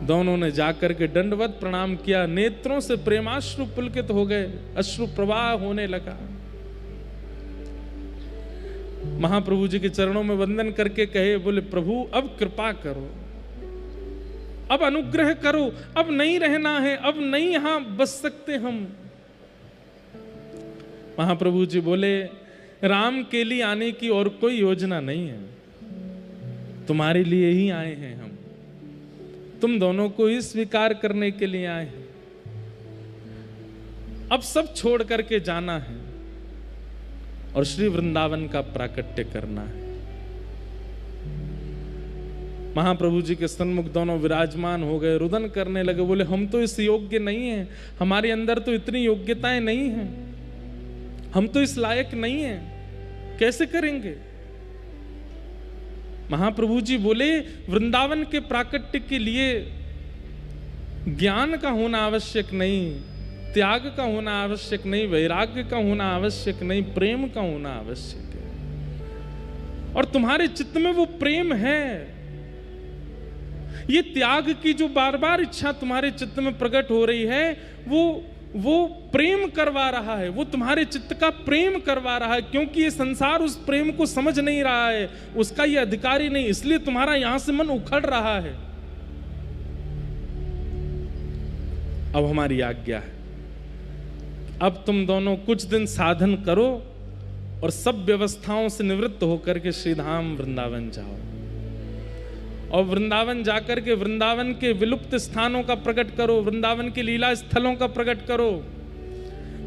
दोनों ने जाकर के दंडवत प्रणाम किया, नेत्रों से प्रेमाश्रु पुलकित हो गए, अश्रु प्रवाह होने लगा। महाप्रभु जी के चरणों में वंदन करके कहे, बोले प्रभु अब कृपा करो, अब अनुग्रह करो, अब नहीं रहना है, अब नहीं यहां बस सकते हम। महाप्रभु जी बोले, राम के लिए आने की और कोई योजना नहीं है, तुम्हारे लिए ही आए हैं हम, तुम दोनों को ही स्वीकार करने के लिए आए हैं। अब सब छोड़ करके जाना है और श्री वृंदावन का प्राकट्य करना है। महाप्रभु जी के सन्मुख दोनों विराजमान हो गए, रुदन करने लगे, बोले हम तो इस योग्य नहीं हैं, हमारे अंदर तो इतनी योग्यताएं नहीं हैं, हम तो इस लायक नहीं हैं, कैसे करेंगे। महाप्रभु जी बोले, वृंदावन के प्राकट्य के लिए ज्ञान का होना आवश्यक नहीं, त्याग का होना आवश्यक नहीं, वैराग्य का होना आवश्यक नहीं, प्रेम का होना आवश्यक है। और तुम्हारे चित्त में वो प्रेम है। ये त्याग की जो बार बार इच्छा तुम्हारे चित्त में प्रकट हो रही है, वो प्रेम करवा रहा है, वो तुम्हारे चित्त का प्रेम करवा रहा है, क्योंकि ये संसार उस प्रेम को समझ नहीं रहा है, उसका ये अधिकारी नहीं, इसलिए तुम्हारा यहां से मन उखड़ रहा है। अब हमारी आज्ञा है, अब तुम दोनों कुछ दिन साधन करो और सब व्यवस्थाओं से निवृत्त होकर के श्रीधाम वृंदावन जाओ, और वृंदावन जाकर के वृंदावन के विलुप्त स्थानों का प्रकट करो, वृंदावन के लीला स्थलों का प्रकट करो,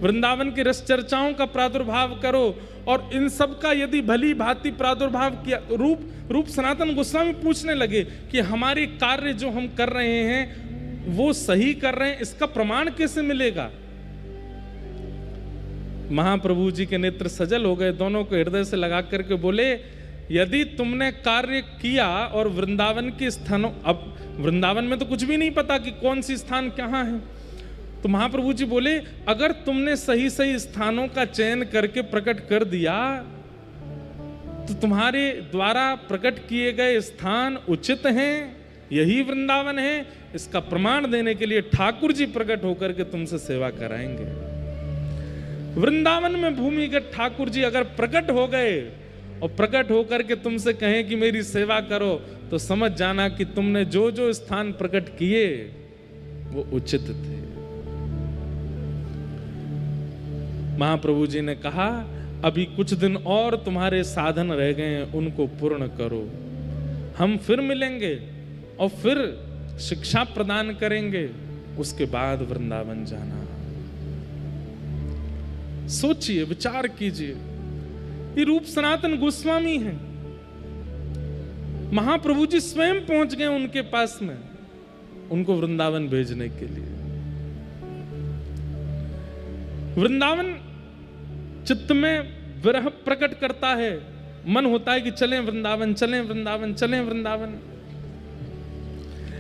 वृंदावन की रस चर्चाओं का प्रादुर्भाव करो। और इन सब का यदि भली भांति प्रादुर्भाव किया, रूप सनातन गोस्वामी पूछने लगे कि हमारे कार्य जो हम कर रहे हैं वो सही कर रहे हैं, इसका प्रमाण कैसे मिलेगा। महाप्रभु जी के नेत्र सजल हो गए, दोनों को हृदय से लगा करके बोले, यदि तुमने कार्य किया और वृंदावन के स्थानों, अब वृंदावन में तो कुछ भी नहीं पता कि कौन सी स्थान कहां है, तो तो महाप्रभु जी बोले, अगर तुमने सही सही स्थानों का चयन करके प्रकट कर दिया तो तुम्हारे द्वारा प्रकट किए गए स्थान उचित हैं, यही वृंदावन है। इसका प्रमाण देने के लिए ठाकुर जी प्रकट होकर के तुमसे सेवा कराएंगे। वृंदावन में भूमिगत ठाकुर जी अगर प्रकट हो गए और प्रकट होकर के तुमसे कहें कि मेरी सेवा करो, तो समझ जाना कि तुमने जो जो स्थान प्रकट किए वो उचित थे। महाप्रभु जी ने कहा, अभी कुछ दिन और तुम्हारे साधन रह गए हैं, उनको पूर्ण करो। हम फिर मिलेंगे और फिर शिक्षा प्रदान करेंगे, उसके बाद वृंदावन जाना। सोचिए, विचार कीजिए। ये रूप सनातन गोस्वामी हैं, महाप्रभु जी स्वयं पहुंच गए उनके पास में, उनको वृंदावन भेजने के लिए। वृंदावन चित्त में विरह प्रकट करता है, मन होता है कि चलें वृंदावन, चलें वृंदावन, चलें वृंदावन।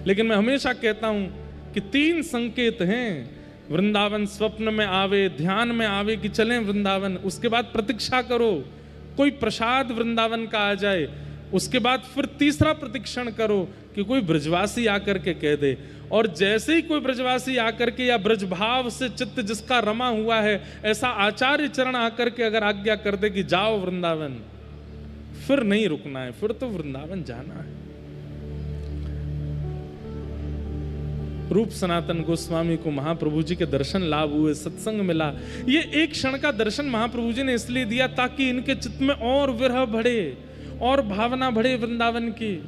लेकिन मैं हमेशा कहता हूं कि 3 संकेत हैं। वृंदावन स्वप्न में आवे, ध्यान में आवे कि चलें वृंदावन, उसके बाद प्रतीक्षा करो कोई प्रसाद वृंदावन का आ जाए, उसके बाद फिर तीसरा प्रतीक्षण करो कि कोई ब्रजवासी आकर के कह दे। और जैसे ही कोई ब्रजवासी आकर के या ब्रजभाव से चित्त जिसका रमा हुआ है, ऐसा आचार्य चरण आकर के अगर आज्ञा कर दे कि जाओ वृंदावन, फिर नहीं रुकना है, फिर तो वृंदावन जाना है। रूप सनातन गोस्वामी को महाप्रभु जी के दर्शन लाभ हुए, सत्संग मिला। ये एक क्षण का दर्शन महाप्रभु जी ने इसलिए दिया ताकि इनके चित्त में और विरह बढ़े और भावना बढ़े वृंदावन की।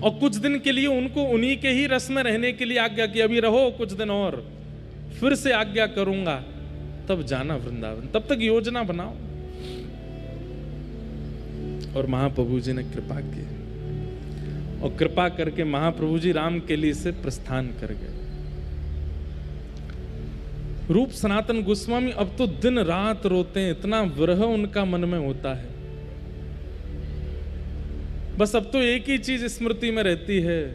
और कुछ दिन के लिए उनको उन्हीं के ही रस में रहने के लिए आज्ञा की, अभी रहो कुछ दिन और, फिर से आज्ञा करूंगा, तब जाना वृंदावन, तब तक योजना बनाओ। और महाप्रभु जी ने कृपा की और कृपा करके महाप्रभु जी राम केली से प्रस्थान कर गए। रूप सनातन गोस्वामी अब तो दिन रात रोते हैं, इतना विरह उनका मन में होता है। बस अब तो एक ही चीज स्मृति में रहती है,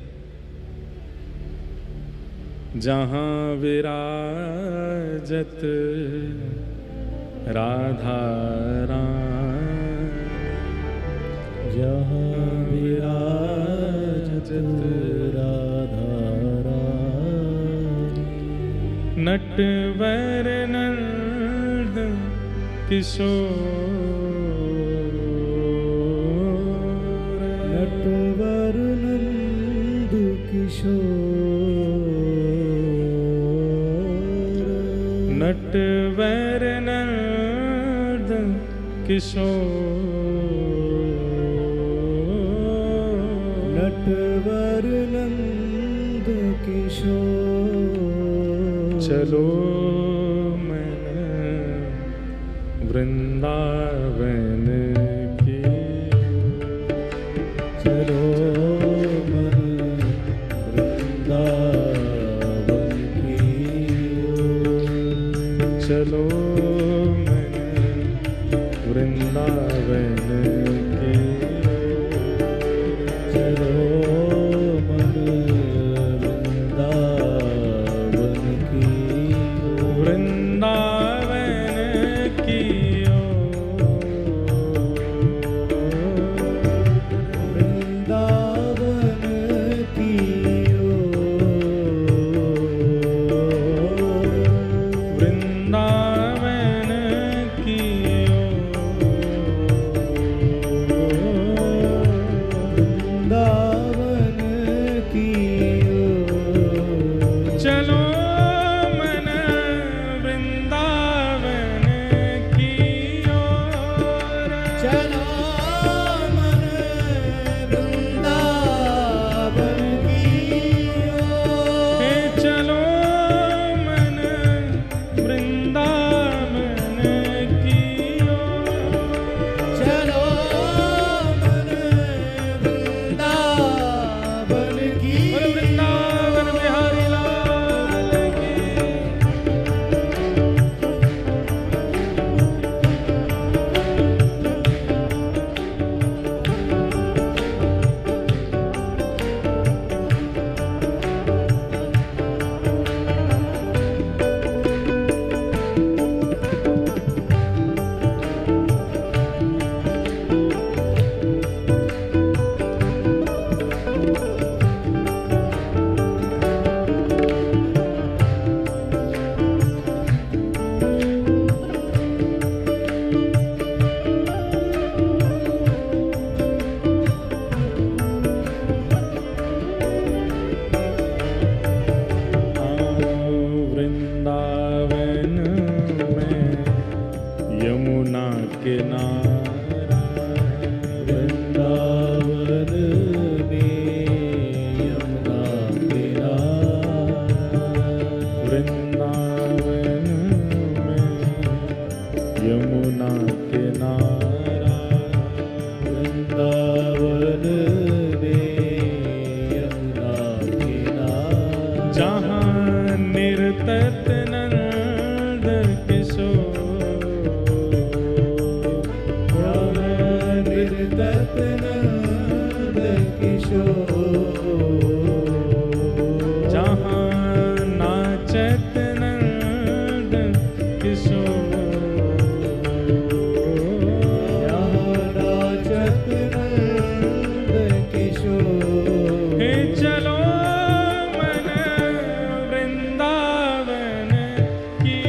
जहां विराजत राधा राम, जहां विराजत राधा राम, नटवर नंद किशोर, नटवर नंद किशोर, नटवर नंद किशोर, नटवर नंद किशोर। चलो मैंने वृंदावन की, चलो मन वृंदावन की, चलो मैंने वृंदावन की, चलो मन वृंदावन की, वृंदावन की जहाँ निर्तत नंद किशोर, जहाँ निर्तत नंद किशोर, जहाँ नाचत नंद किशोर, जहाँ नाचत नंद किशोर। हे चलो मन वृंदावन की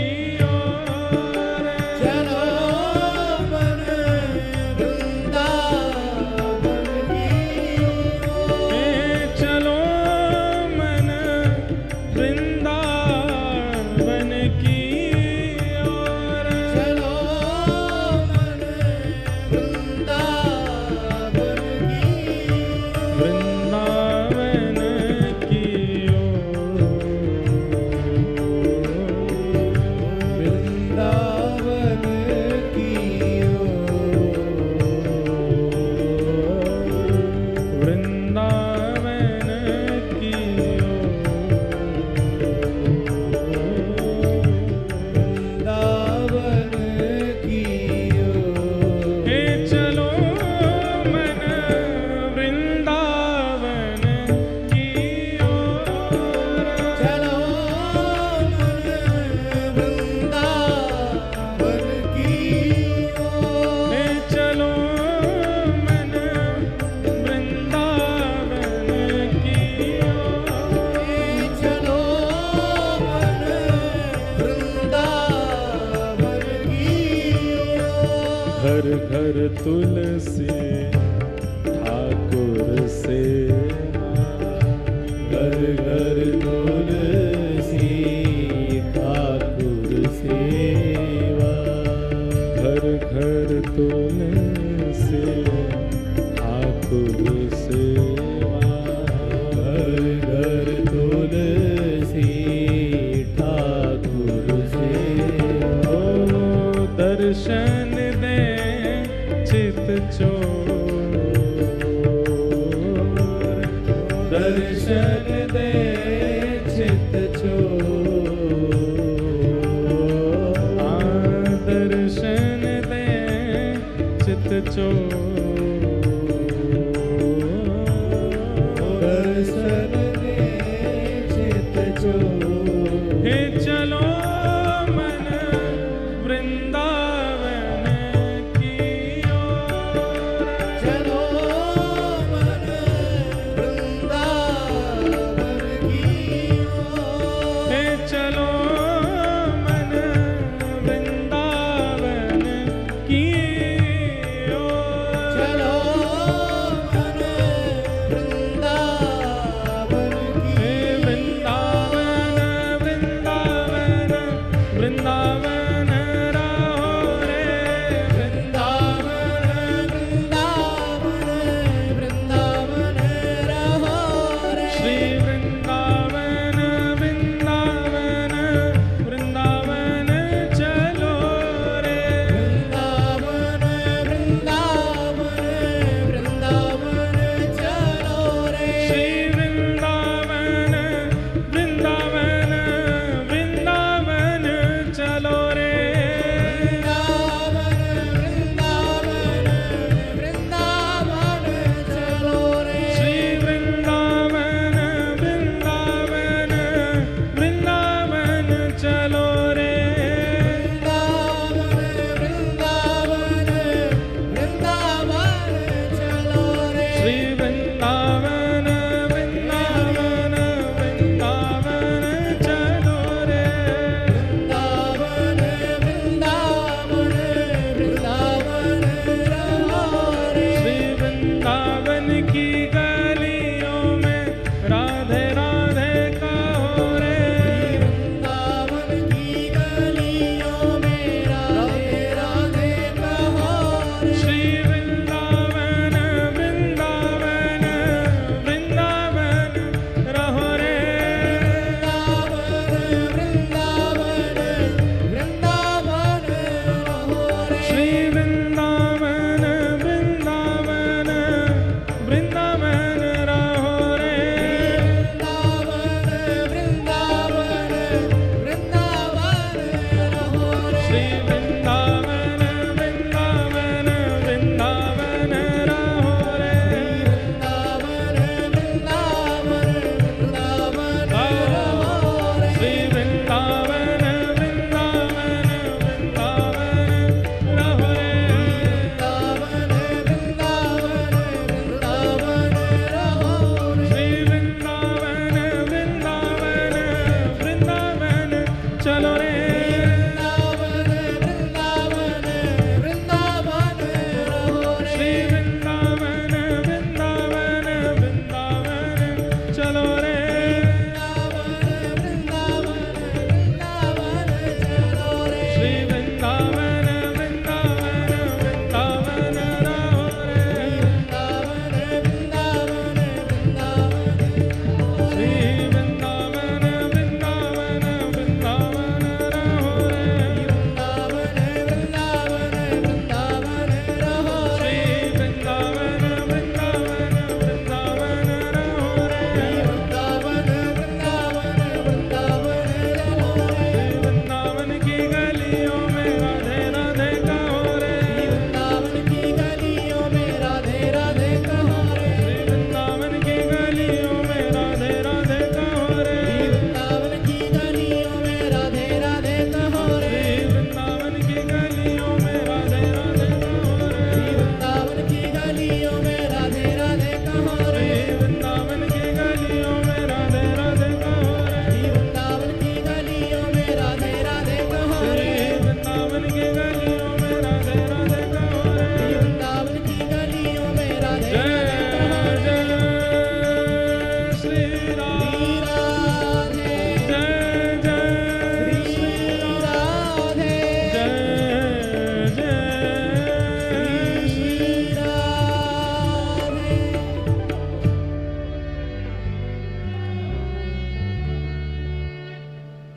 ओर, चलो मन वृंदावन की ओर। हे चलो मन वृंदावन की ओर, चलो मन वृंदावन की ओर। वृंदावन की ओर, वृंदावन की ओर। वृंदावन की वृंदावन की ओर। हे चलो मन वृंदावन की ओर, चलो मन वृंदावन की ओर। हे चलो मन वृंदावन की ओर, चलो मन वृंदावन की ओर। घर घर तुलसी ठाकुर सेवा, घर घर तुलसी ठाकुर सेवा। घर घर तुलसी ठाकुर सेवा, घर घर तुलसी ठाकुर सेवा। ओ दर्शन दे चित चोर,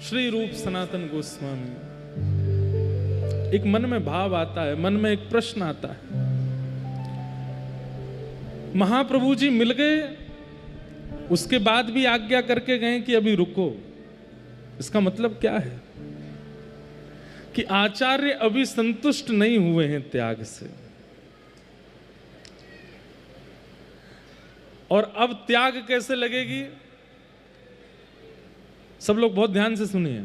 श्री रूप सनातन गोस्वामी। एक मन में भाव आता है, मन में एक प्रश्न आता है। महाप्रभु जी मिल गए, उसके बाद भी आज्ञा करके गए कि अभी रुको। इसका मतलब क्या है कि आचार्य अभी संतुष्ट नहीं हुए हैं त्याग से, और अब त्याग कैसे लगेगी? सब लोग बहुत ध्यान से सुनिए।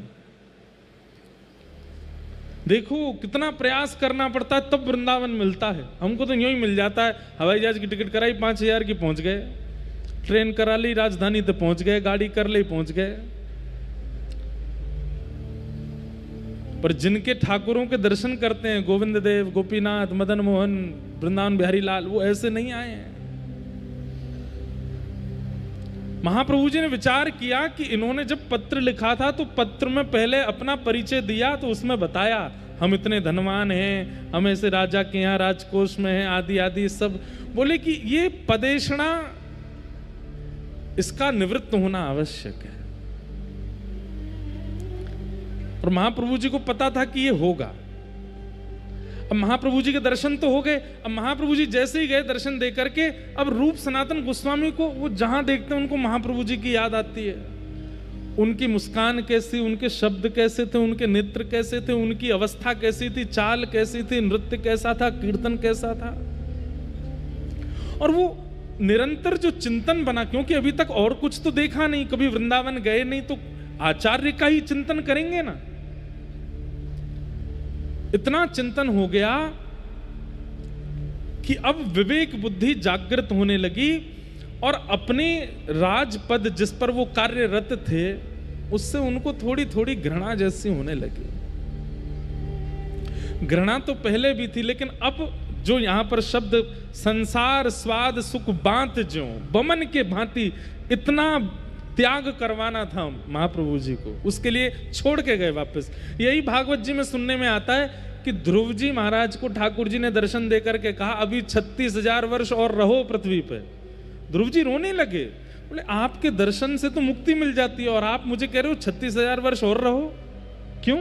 देखो कितना प्रयास करना पड़ता है तब वृंदावन मिलता है। हमको तो यूं ही मिल जाता है, हवाई जहाज की टिकट कराई 5,000 की, पहुंच गए, ट्रेन करा ली राजधानी तो पहुंच गए, गाड़ी कर ली पहुंच गए। पर जिनके ठाकुरों के दर्शन करते हैं, गोविंद देव, गोपीनाथ, मदन मोहन, वृंदावन बिहारी लाल, वो ऐसे नहीं आए हैं। महाप्रभु जी ने विचार किया कि इन्होंने जब पत्र लिखा था तो पत्र में पहले अपना परिचय दिया, तो उसमें बताया हम इतने धनवान हैं, हम ऐसे राजा के यहाँ राजकोष में हैं, आदि आदि सब। बोले कि ये पदेशना, इसका निवृत्त होना आवश्यक है। और महाप्रभु जी को पता था कि ये होगा। अब महाप्रभु जी के दर्शन तो हो गए। अब महाप्रभु जी जैसे ही गए दर्शन दे करके, अब रूप सनातन गोस्वामी को वो जहां देखते हैं उनको महाप्रभु जी की याद आती है। उनकी मुस्कान कैसी, उनके शब्द कैसे थे, उनके नेत्र कैसे थे, उनकी अवस्था कैसी थी, चाल कैसी थी, नृत्य कैसा था, कीर्तन कैसा था। और वो निरंतर जो चिंतन बना, क्योंकि अभी तक और कुछ तो देखा नहीं, कभी वृंदावन गए नहीं, तो आचार्य का ही चिंतन करेंगे ना। इतना चिंतन हो गया कि अब विवेक बुद्धि जागृत होने लगी, और अपने राजपद जिस पर वो कार्यरत थे उससे उनको थोड़ी थोड़ी घृणा जैसी होने लगी। घृणा तो पहले भी थी, लेकिन अब जो यहां पर शब्द संसार स्वाद सुख बांत ज्यों बमन के भांति, इतना त्याग करवाना था महाप्रभु जी को, उसके लिए छोड़ के गए वापस। यही भागवत जी में सुनने में आता है कि ध्रुव जी महाराज को ठाकुर जी ने दर्शन देकर के कहा अभी 36,000 वर्ष और रहो पृथ्वी पे। ध्रुव जी रोने लगे, बोले आपके दर्शन से तो मुक्ति मिल जाती है और आप मुझे कह रहे हो 36,000 वर्ष और रहो, क्यों?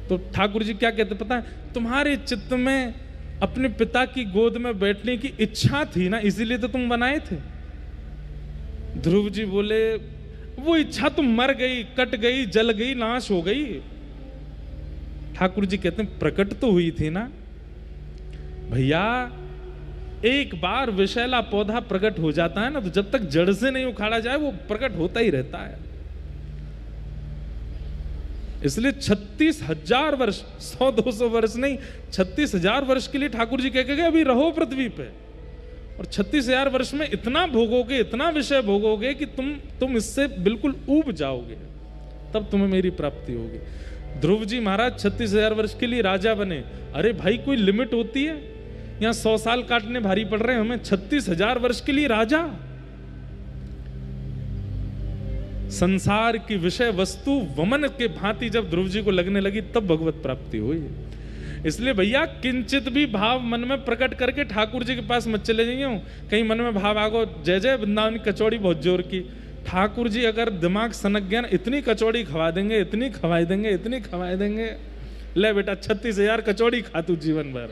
तो ठाकुर जी क्या कहते पता है, तुम्हारे चित्त में अपने पिता की गोद में बैठने की इच्छा थी ना, इसीलिए तो तुम बनाए थे। ध्रुव जी बोले वो इच्छा तो मर गई, कट गई, जल गई, नाश हो गई। ठाकुर जी कहते हैं प्रकट तो हुई थी ना भैया। एक बार विषैला पौधा प्रकट हो जाता है ना, तो जब तक जड़ से नहीं उखाड़ा जाए वो प्रकट होता ही रहता है। इसलिए 36,000 वर्ष, 100-200 वर्ष नहीं, 36,000 वर्ष के लिए ठाकुर जी कह के गए अभी रहो पृथ्वी पे। और 36,000 वर्ष में इतना भोगोगे, इतना विषय भोगोगे कि तुम इससे बिल्कुल ऊब जाओगे, तब तुम्हें मेरी प्राप्ति होगी। ध्रुव जी महाराज 36,000 वर्ष के लिए राजा बने। अरे भाई कोई लिमिट होती है? यहां 100 साल काटने भारी पड़ रहे हैं हमें, 36,000 वर्ष के लिए राजा। संसार की विषय वस्तु वमन के भांति जब ध्रुव जी को लगने लगी तब भगवत प्राप्ति हुई। इसलिए भैया किंचित भी भाव मन में प्रकट करके ठाकुर जी के पास मत चले जाइए। कहीं मन में भाव आगो जय जय वृंदावन की कचौड़ी बहुत जोर की, ठाकुर जी अगर दिमाग सनक गया ना, इतनी कचौड़ी खवा देंगे, इतनी खवाई देंगे, इतनी खवाई देंगे, ले बेटा 36,000 कचौड़ी खा तू जीवन भर,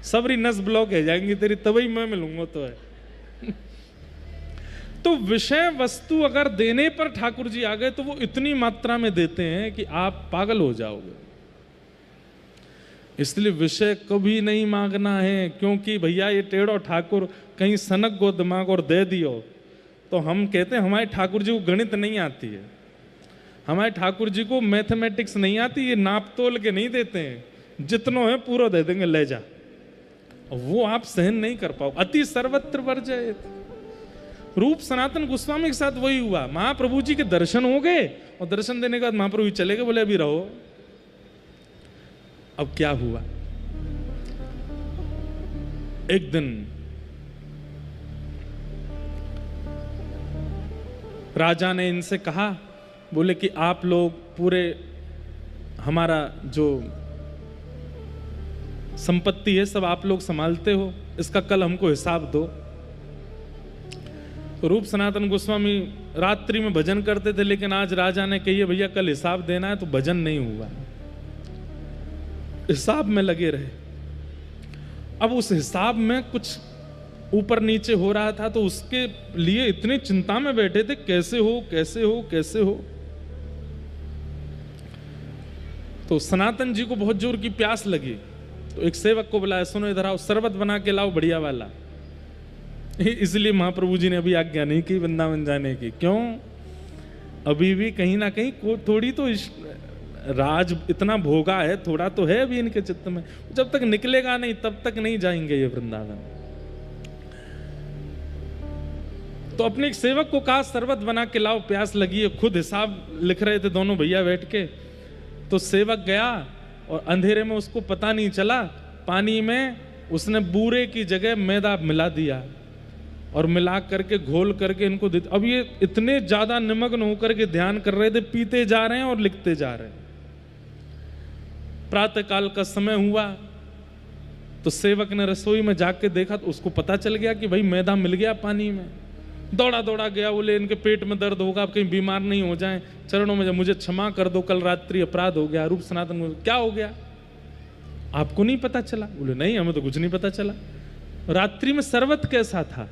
सबरी नस ब्लॉक है जाएंगी तेरी, तभी मैं मिलूंगा तो है। तो विषय वस्तु अगर देने पर ठाकुर जी आ गए तो वो इतनी मात्रा में देते हैं कि आप पागल हो जाओगे। इसलिए विषय कभी नहीं मांगना है, क्योंकि भैया ये टेढ़ो ठाकुर कहीं सनक गो दिमाग और दे दियो तो हम कहते हैं हमारे ठाकुर जी को गणित नहीं आती है, हमारे ठाकुर जी को मैथमेटिक्स नहीं आती, ये नाप तोल के नहीं देते हैं, जितनो है पूरा दे देंगे, ले जा। वो आप सहन नहीं कर पाओ। अति सर्वत्र वर्जयेत। रूप सनातन गोस्वामी के साथ वही हुआ। महाप्रभु जी के दर्शन हो गए और दर्शन देने के बाद महाप्रभु चले गए, बोले अभी रहो। अब क्या हुआ, एक दिन राजा ने इनसे कहा, बोले कि आप लोग पूरे हमारा जो संपत्ति है सब आप लोग संभालते हो, इसका कल हमको हिसाब दो। तो रूप सनातन गोस्वामी रात्रि में भजन करते थे, लेकिन आज राजा ने कही भैया कल हिसाब देना है, तो भजन नहीं हुआ, हिसाब में लगे रहे। अब उस हिसाब में कुछ ऊपर नीचे हो रहा था, तो उसके लिए इतनी चिंता में बैठे थे, कैसे हो कैसे हो कैसे हो। तो सनातन जी को बहुत जोर की प्यास लगी, तो एक सेवक को बुलाया, सुनो इधर आओ, शरबत बना के लाओ बढ़िया वाला। इसलिए महाप्रभु जी ने अभी आज्ञा नहीं की वृंदावन जाने की। क्यों? अभी भी कहीं ना कहीं थोड़ी तो राज इतना भोगा है, थोड़ा तो है अभी इनके चित्त में, जब तक निकलेगा नहीं तब तक नहीं जाएंगे ये वृंदावन। तो अपने एक सेवक को कहा शरबत बना के लाओ, प्यास लगी है। खुद हिसाब लिख रहे थे दोनों भैया बैठ के। तो सेवक गया और अंधेरे में उसको पता नहीं चला, पानी में उसने बूरे की जगह मैदा मिला दिया और मिला करके घोल करके इनको दे। अब ये इतने ज्यादा निमग्न होकर के ध्यान कर रहे थे, पीते जा रहे हैं और लिखते जा रहे हैं। प्रातः काल का समय हुआ तो सेवक ने रसोई में जाके देखा, तो उसको पता चल गया कि भाई मैदा मिल गया पानी में। दौड़ा दौड़ा गया, बोले इनके पेट में दर्द होगा, आप कहीं बीमार नहीं हो जाएं, चरणों में मुझे क्षमा कर दो, कल रात्रि अपराध हो गया। रूप सनातन को क्या हो गया, आपको नहीं पता चला? बोले नहीं, हमें तो कुछ नहीं पता चला। रात्रि में शरबत कैसा था?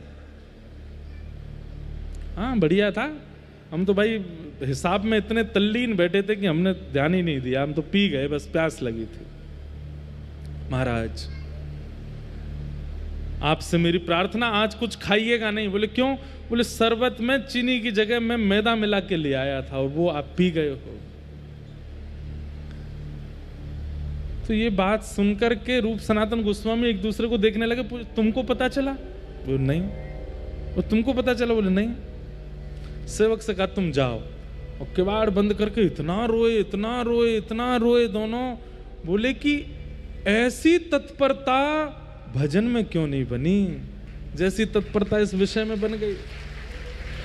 हाँ बढ़िया था, हम तो भाई हिसाब में इतने तल्लीन बैठे थे कि हमने ध्यान ही नहीं दिया, हम तो पी गए, बस प्यास लगी थी। महाराज आपसे मेरी प्रार्थना, आज कुछ खाइएगा नहीं। बोले क्यों? बोले शरबत में चीनी की जगह मैं मैदा मिला के ले आया था और वो आप पी गए हो। तो ये बात सुनकर के रूप सनातन गोस्वामी एक दूसरे को देखने लगे, तुमको पता चला? बोले नहीं। और तुमको पता चला? बोले नहीं। सेवक से कहा तुम जाओ, और किवाड़ बंद करके इतना रोए इतना रोए इतना रोए दोनों। बोले कि ऐसी तत्परता भजन में क्यों नहीं बनी जैसी तत्परता इस विषय में बन गई।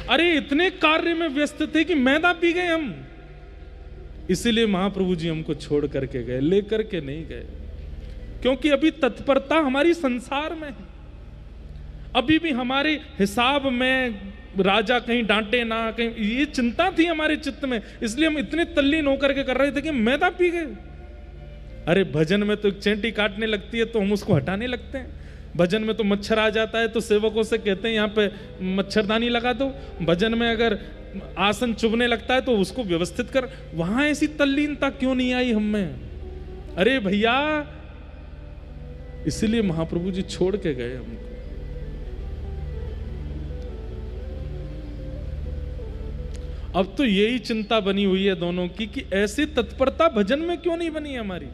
अरे इतने कार्य में व्यस्त थे कि मैदा पी गए हम, इसीलिए महाप्रभु जी हमको छोड़ करके गए, लेकर के नहीं गए, क्योंकि अभी तत्परता हमारी संसार में है। अभी भी हमारे हिसाब में राजा कहीं डांटे ना, कहीं, ये चिंता थी हमारे चित्त में, इसलिए हम इतने तल्लीन होकर के कर रहे थे कि मैदा पी गए। अरे भजन में तो एक चेंटी काटने लगती है तो हम उसको हटाने लगते हैं, भजन में तो मच्छर आ जाता है तो सेवकों से कहते हैं यहाँ पे मच्छरदानी लगा दो, भजन में अगर आसन चुभने लगता है तो उसको व्यवस्थित कर। वहां ऐसी तल्लीनता क्यों नहीं आई हम में? अरे भैया, इसीलिए महाप्रभु जी छोड़ के गए हमको। अब तो यही चिंता बनी हुई है दोनों की कि ऐसी तत्परता भजन में क्यों नहीं बनी हमारी।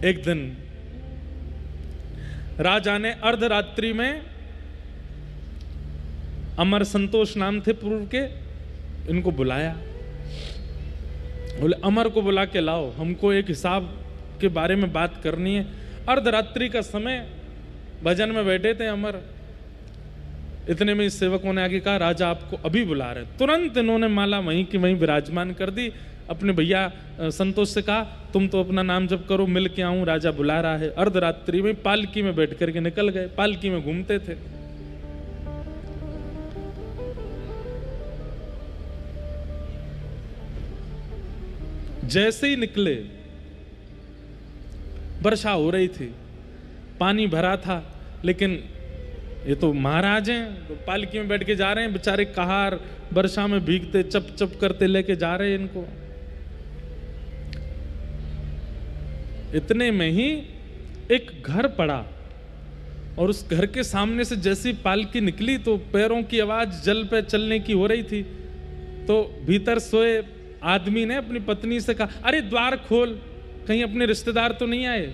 एक दिन राजा ने अर्धरात्रि में, अमर संतोष नाम थे पूर्व के, इनको बुलाया। बोले अमर को बुला के लाओ, हमको एक हिसाब के बारे में बात करनी है। अर्धरात्रि का समय, भजन में बैठे थे अमर। इतने में इस सेवकों ने आगे कहा राजा आपको अभी बुला रहे। तुरंत इन्होंने माला वहीं की वहीं विराजमान कर दी। अपने भैया संतोष से कहा तुम तो अपना नाम जप करो, मिल के आऊं, राजा बुला रहा है। अर्धरात्रि में पालकी में बैठ करके निकल गए, पालकी में घूमते थे। जैसे ही निकले वर्षा हो रही थी, पानी भरा था, लेकिन ये तो महाराज हैं, तो पालकी में बैठ के जा रहे हैं, बेचारे कहार वर्षा में भीगते चप चप करते लेके जा रहे हैं इनको। इतने में ही एक घर पड़ा और उस घर के सामने से जैसी पालकी निकली तो पैरों की आवाज जल पे चलने की हो रही थी। तो भीतर सोए आदमी ने अपनी पत्नी से कहा अरे द्वार खोल, कहीं अपने रिश्तेदार तो नहीं आए।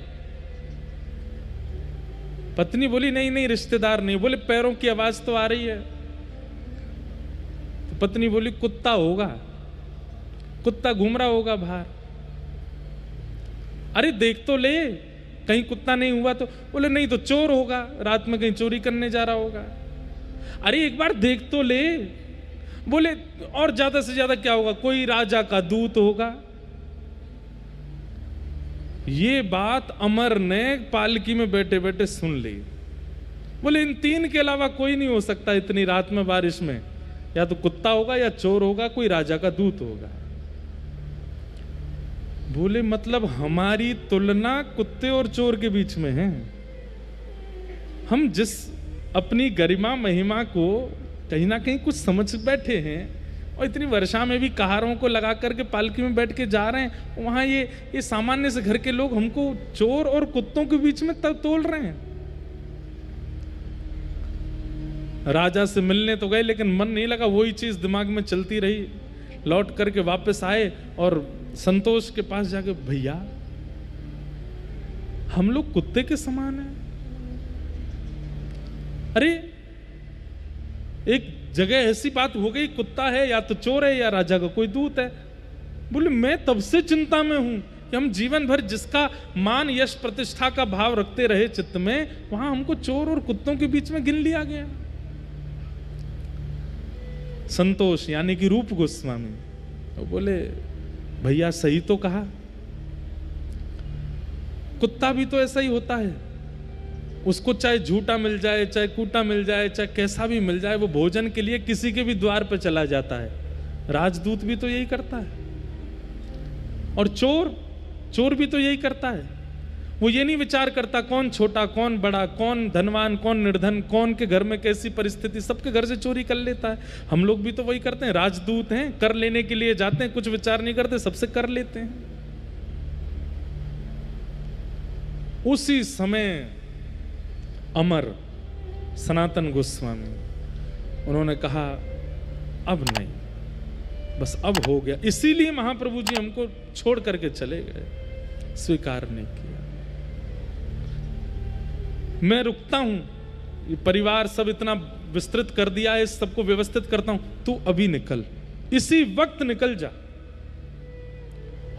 पत्नी बोली नहीं नहीं रिश्तेदार नहीं। बोले पैरों की आवाज तो आ रही है। तो पत्नी बोली कुत्ता होगा, कुत्ता घूम रहा होगा बाहर। अरे देख तो ले कहीं कुत्ता नहीं हुआ तो। बोले नहीं तो चोर होगा, रात में कहीं चोरी करने जा रहा होगा। अरे एक बार देख तो ले। बोले और ज्यादा से ज्यादा क्या होगा, कोई राजा का दूत होगा। ये बात अमर ने पालकी में बैठे बैठे सुन ली। बोले इन तीन के अलावा कोई नहीं हो सकता इतनी रात में बारिश में, या तो कुत्ता होगा या चोर होगा, कोई राजा का दूत होगा। बोले मतलब हमारी तुलना कुत्ते और चोर के बीच में है। हम जिस अपनी गरिमा महिमा को कहीं ना कहीं कुछ समझ बैठे हैं, और इतनी वर्षा में भी कहारों को लगा करके पालकी में बैठ के जा रहे हैं, वहां ये सामान्य से घर के लोग हमको चोर और कुत्तों के बीच में तोल रहे हैं। राजा से मिलने तो गए लेकिन मन नहीं लगा, वही चीज दिमाग में चलती रही। लौट करके वापस आए और संतोष के पास जाके, भैया हम लोग कुत्ते के समान हैं। अरे एक जगह ऐसी बात हो गई, कुत्ता है या तो चोर है या राजा का कोई दूत है। बोले मैं तब से चिंता में हूं कि हम जीवन भर जिसका मान यश प्रतिष्ठा का भाव रखते रहे चित्त में, वहां हमको चोर और कुत्तों के बीच में गिन लिया गया। संतोष यानी कि रूप गोस्वामी वो बोले भैया सही तो कहा, कुत्ता भी तो ऐसा ही होता है, उसको चाहे झूठा मिल जाए, चाहे कूटा मिल जाए, चाहे कैसा भी मिल जाए, वो भोजन के लिए किसी के भी द्वार पर चला जाता है। राजदूत भी तो यही करता है, और चोर भी तो यही करता है। वो ये नहीं विचार करता कौन छोटा कौन बड़ा, कौन धनवान कौन निर्धन, कौन के घर में कैसी परिस्थिति, सबके घर से चोरी कर लेता है। हम लोग भी तो वही करते हैं, राजदूत हैं, कर लेने के लिए जाते हैं, कुछ विचार नहीं करते, सबसे कर लेते हैं। उसी समय अमर सनातन गोस्वामी उन्होंने कहा अब नहीं, बस अब हो गया। इसीलिए महाप्रभु जी हमको छोड़ करके चले गए, स्वीकार नहीं किया। मैं रुकता हूं, ये परिवार सब इतना विस्तृत कर दिया है, इस सबको व्यवस्थित करता हूं, तू अभी निकल, इसी वक्त निकल जा,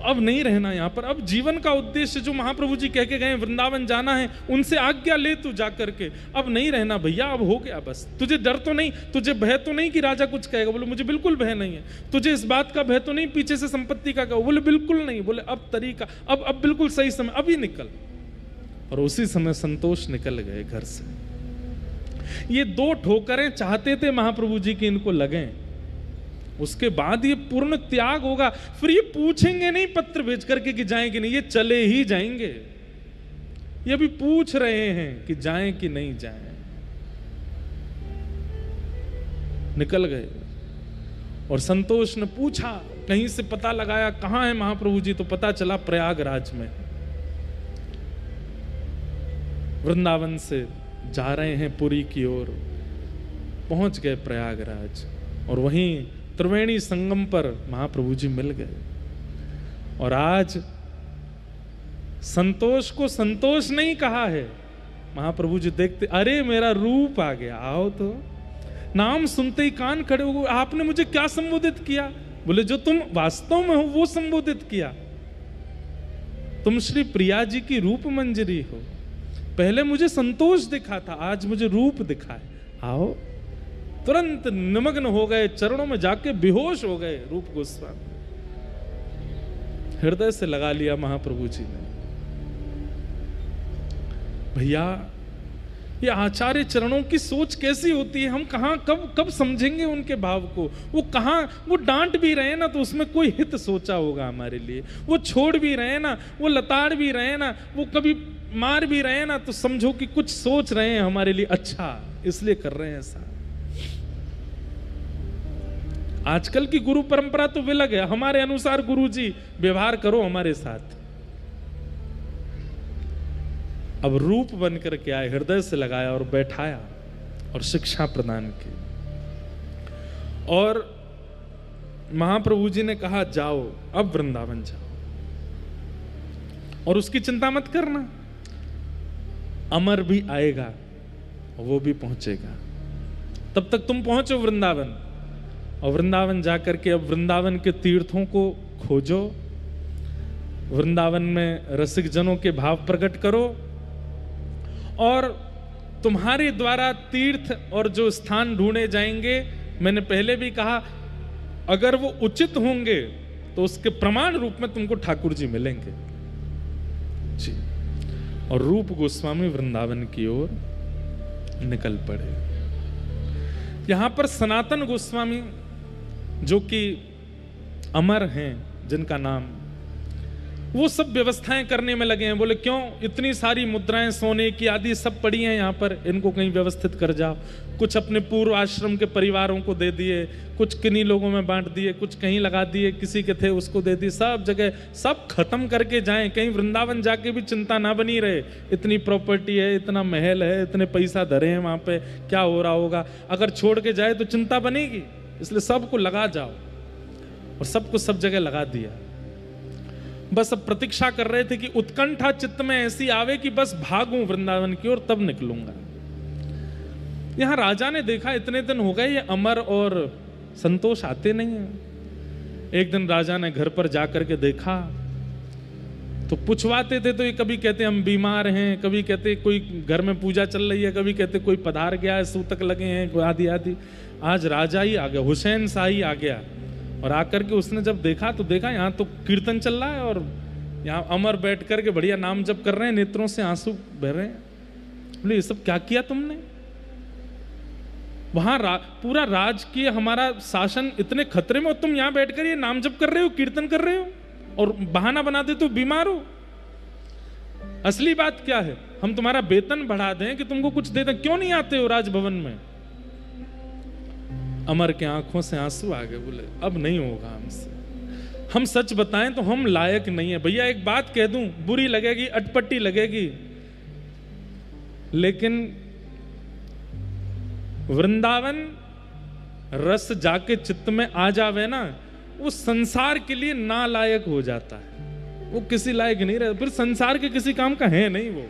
अब नहीं रहना यहां पर। अब जीवन का उद्देश्य जो महाप्रभु जी कह के गए वृंदावन जाना है, उनसे आज्ञा ले तू जा करके, अब नहीं रहना भैया, अब हो गया बस। तुझे डर तो नहीं, तुझे भय तो नहीं कि राजा कुछ कहेगा? बोले मुझे बिल्कुल भय नहीं है। तुझे इस बात का भय तो नहीं पीछे से संपत्ति का कहो? बोले बिल्कुल नहीं। बोले अब तरीका, अब बिल्कुल सही समय, अभी निकल। और उसी समय संतोष निकल गए घर से। ये दो ठोकरें चाहते थे महाप्रभु जी की इनको लगे, उसके बाद ये पूर्ण त्याग होगा। फिर ये पूछेंगे नहीं पत्र भेज करके कि जाएं कि नहीं, ये चले ही जाएंगे। ये भी पूछ रहे हैं कि जाएं कि नहीं जाएं। निकल गए और संतोष ने पूछा, कहीं से पता लगाया कहां है महाप्रभु जी, तो पता चला प्रयागराज में। वृंदावन से जा रहे हैं पुरी की ओर, पहुंच गए प्रयागराज और वहीं त्रिवेणी संगम पर महाप्रभु जी मिल गए। और आज संतोष को संतोष नहीं कहा है, महाप्रभु जी देखते, अरे मेरा रूप आ गया, आओ तो। नाम सुनते ही कान खड़े हो गए, आपने मुझे क्या संबोधित किया? बोले जो तुम वास्तव में हो वो संबोधित किया। तुम श्री प्रिया जी की रूप मंजरी हो। पहले मुझे संतोष दिखा था, आज मुझे रूप दिखा है, आओ। तुरंत निमग्न हो गए, चरणों में जाके बेहोश हो गए रूप गोस्वामी। हृदय से लगा लिया महाप्रभु जी ने। भैया ये आचार्य चरणों की सोच कैसी होती है, हम कहां कब समझेंगे उनके भाव को। वो कहां, वो डांट भी रहे ना तो उसमें कोई हित सोचा होगा हमारे लिए, वो छोड़ भी रहे ना, वो लताड़ भी रहे ना, वो कभी मार भी रहे ना, तो समझो कि कुछ सोच रहे हैं हमारे लिए अच्छा, इसलिए कर रहे हैं ऐसा। आजकल की गुरु परंपरा तो विलग है, हमारे अनुसार गुरु जी व्यवहार करो हमारे साथ। अब रूप बन करके आए, हृदय से लगाया और बैठाया और शिक्षा प्रदान की। और महाप्रभु जी ने कहा जाओ, अब वृंदावन जाओ और उसकी चिंता मत करना, अमर भी आएगा, वो भी पहुंचेगा, तब तक तुम पहुंचो वृंदावन। और वृंदावन जाकर के अब वृंदावन के तीर्थों को खोजो, वृंदावन में रसिक जनों के भाव प्रकट करो, और तुम्हारे द्वारा तीर्थ और जो स्थान ढूंढे जाएंगे, मैंने पहले भी कहा, अगर वो उचित होंगे तो उसके प्रमाण रूप में तुमको ठाकुर जी मिलेंगे जी। और रूप गोस्वामी वृंदावन की ओर निकल पड़े। यहां पर सनातन गोस्वामी जो कि अमर हैं, जिनका नाम, वो सब व्यवस्थाएं करने में लगे हैं। बोले क्यों, इतनी सारी मुद्राएं सोने की आदि सब पड़ी हैं यहाँ पर, इनको कहीं व्यवस्थित कर जाओ। कुछ अपने पूर्व आश्रम के परिवारों को दे दिए, कुछ किन्हीं लोगों में बांट दिए, कुछ कहीं लगा दिए, किसी के थे उसको दे दिए, सब जगह सब खत्म करके जाएं। कहीं वृंदावन जाके भी चिंता ना बनी रहे, इतनी प्रॉपर्टी है, इतना महल है, इतने पैसा धरे हैं वहां पे, क्या हो रहा होगा। अगर छोड़ के जाए तो चिंता बनेगी, इसलिए सबको लगा जाओ। और सबको सब जगह लगा दिया। बस अब प्रतीक्षा कर रहे थे कि उत्कंठा चित्त में ऐसी आवे कि बस भागूं वृंदावन की ओर, तब निकलूंगा। यहां राजा ने देखा इतने दिन हो गए ये अमर और संतोष आते नहीं है। एक दिन राजा ने घर पर जाकर के देखा तो पूछवाते थे, तो ये कभी कहते हम बीमार हैं, कभी कहते कोई घर में पूजा चल रही है, कभी कहते कोई पधार गया है, सूतक लगे हैं, आदि आदि। आज राजा ही आ गया, हुसैन शाह ही आ गया। और आकर के उसने जब देखा तो देखा यहाँ तो कीर्तन चल रहा है और यहाँ अमर बैठ करके बढ़िया नाम जप कर रहे हैं, नेत्रों से आंसू बह रहे हैं। बोले ये सब क्या किया तुमने? वहां पूरा राजकीय हमारा शासन इतने खतरे में, तुम यहाँ बैठकर ये नाम जप कर रहे हो, कीर्तन कर रहे हो और बहाना बना दे तो बीमार हो। असली बात क्या है? हम तुम्हारा वेतन बढ़ा दें कि तुमको कुछ दे दें, क्यों नहीं आते हो राजभवन में? अमर के आंखों से आंसू आ गए। बोले अब नहीं होगा हमसे, हम सच बताएं तो हम लायक नहीं है। भैया एक बात कह दूं, बुरी लगेगी, अटपटी लगेगी, लेकिन वृंदावन रस जाके चित्त में आ जावे ना, वो संसार के लिए नालायक हो जाता है। वो किसी लायक नहीं रहता, फिर संसार के किसी काम का है नहीं वो।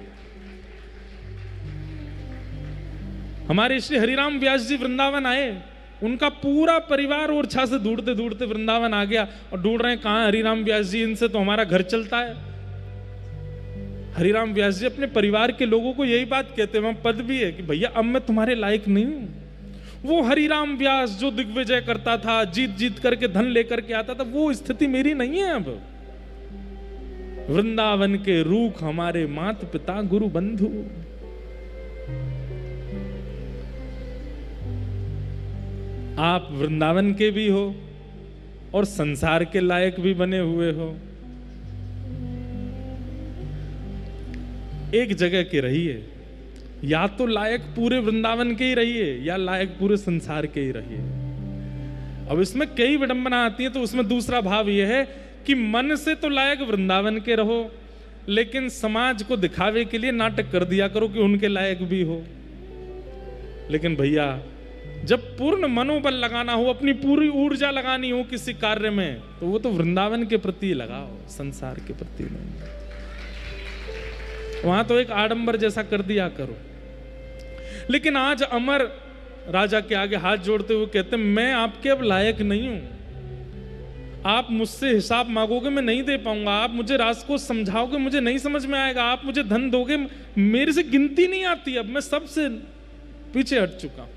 हमारे श्री हरिराम व्यास जी वृंदावन आए, उनका पूरा परिवार ओरछा से ढूंढते ढूंढते वृंदावन आ गया और ढूंढ रहे हैं कहां हरिराम व्यास जी, इनसे तो हमारा घर चलता है। हरिराम व्यास जी अपने परिवार के लोगों को यही बात कहते हैं, वहां पद भी है कि भैया अब मैं तुम्हारे लायक नहीं हूं। वो हरिराम व्यास जो दिग्विजय करता था, जीत जीत करके धन लेकर के आता था, वो स्थिति मेरी नहीं है अब। वृंदावन के रूख हमारे माता पिता गुरु बंधु, आप वृंदावन के भी हो और संसार के लायक भी बने हुए हो। एक जगह के रहिए, या तो लायक पूरे वृंदावन के ही रहिए या लायक पूरे संसार के ही रहिए। अब इसमें कई विडंबना आती है, तो उसमें दूसरा भाव यह है कि मन से तो लायक वृंदावन के रहो, लेकिन समाज को दिखावे के लिए नाटक कर दिया करो कि उनके लायक भी हो। लेकिन भैया जब पूर्ण मनोबल लगाना हो, अपनी पूरी ऊर्जा लगानी हो किसी कार्य में, तो वो तो वृंदावन के प्रति लगाओ, संसार के प्रति नहीं। वहां तो एक आडंबर जैसा कर दिया करो। लेकिन आज अमर राजा के आगे हाथ जोड़ते हुए कहते हैं, मैं आपके अब लायक नहीं हूं, आप मुझसे हिसाब मांगोगे मैं नहीं दे पाऊंगा, आप मुझे रास को समझाओगे मुझे नहीं समझ में आएगा, आप मुझे धन दोगे मेरे से गिनती नहीं आती, अब मैं सबसे पीछे हट चुका हूं।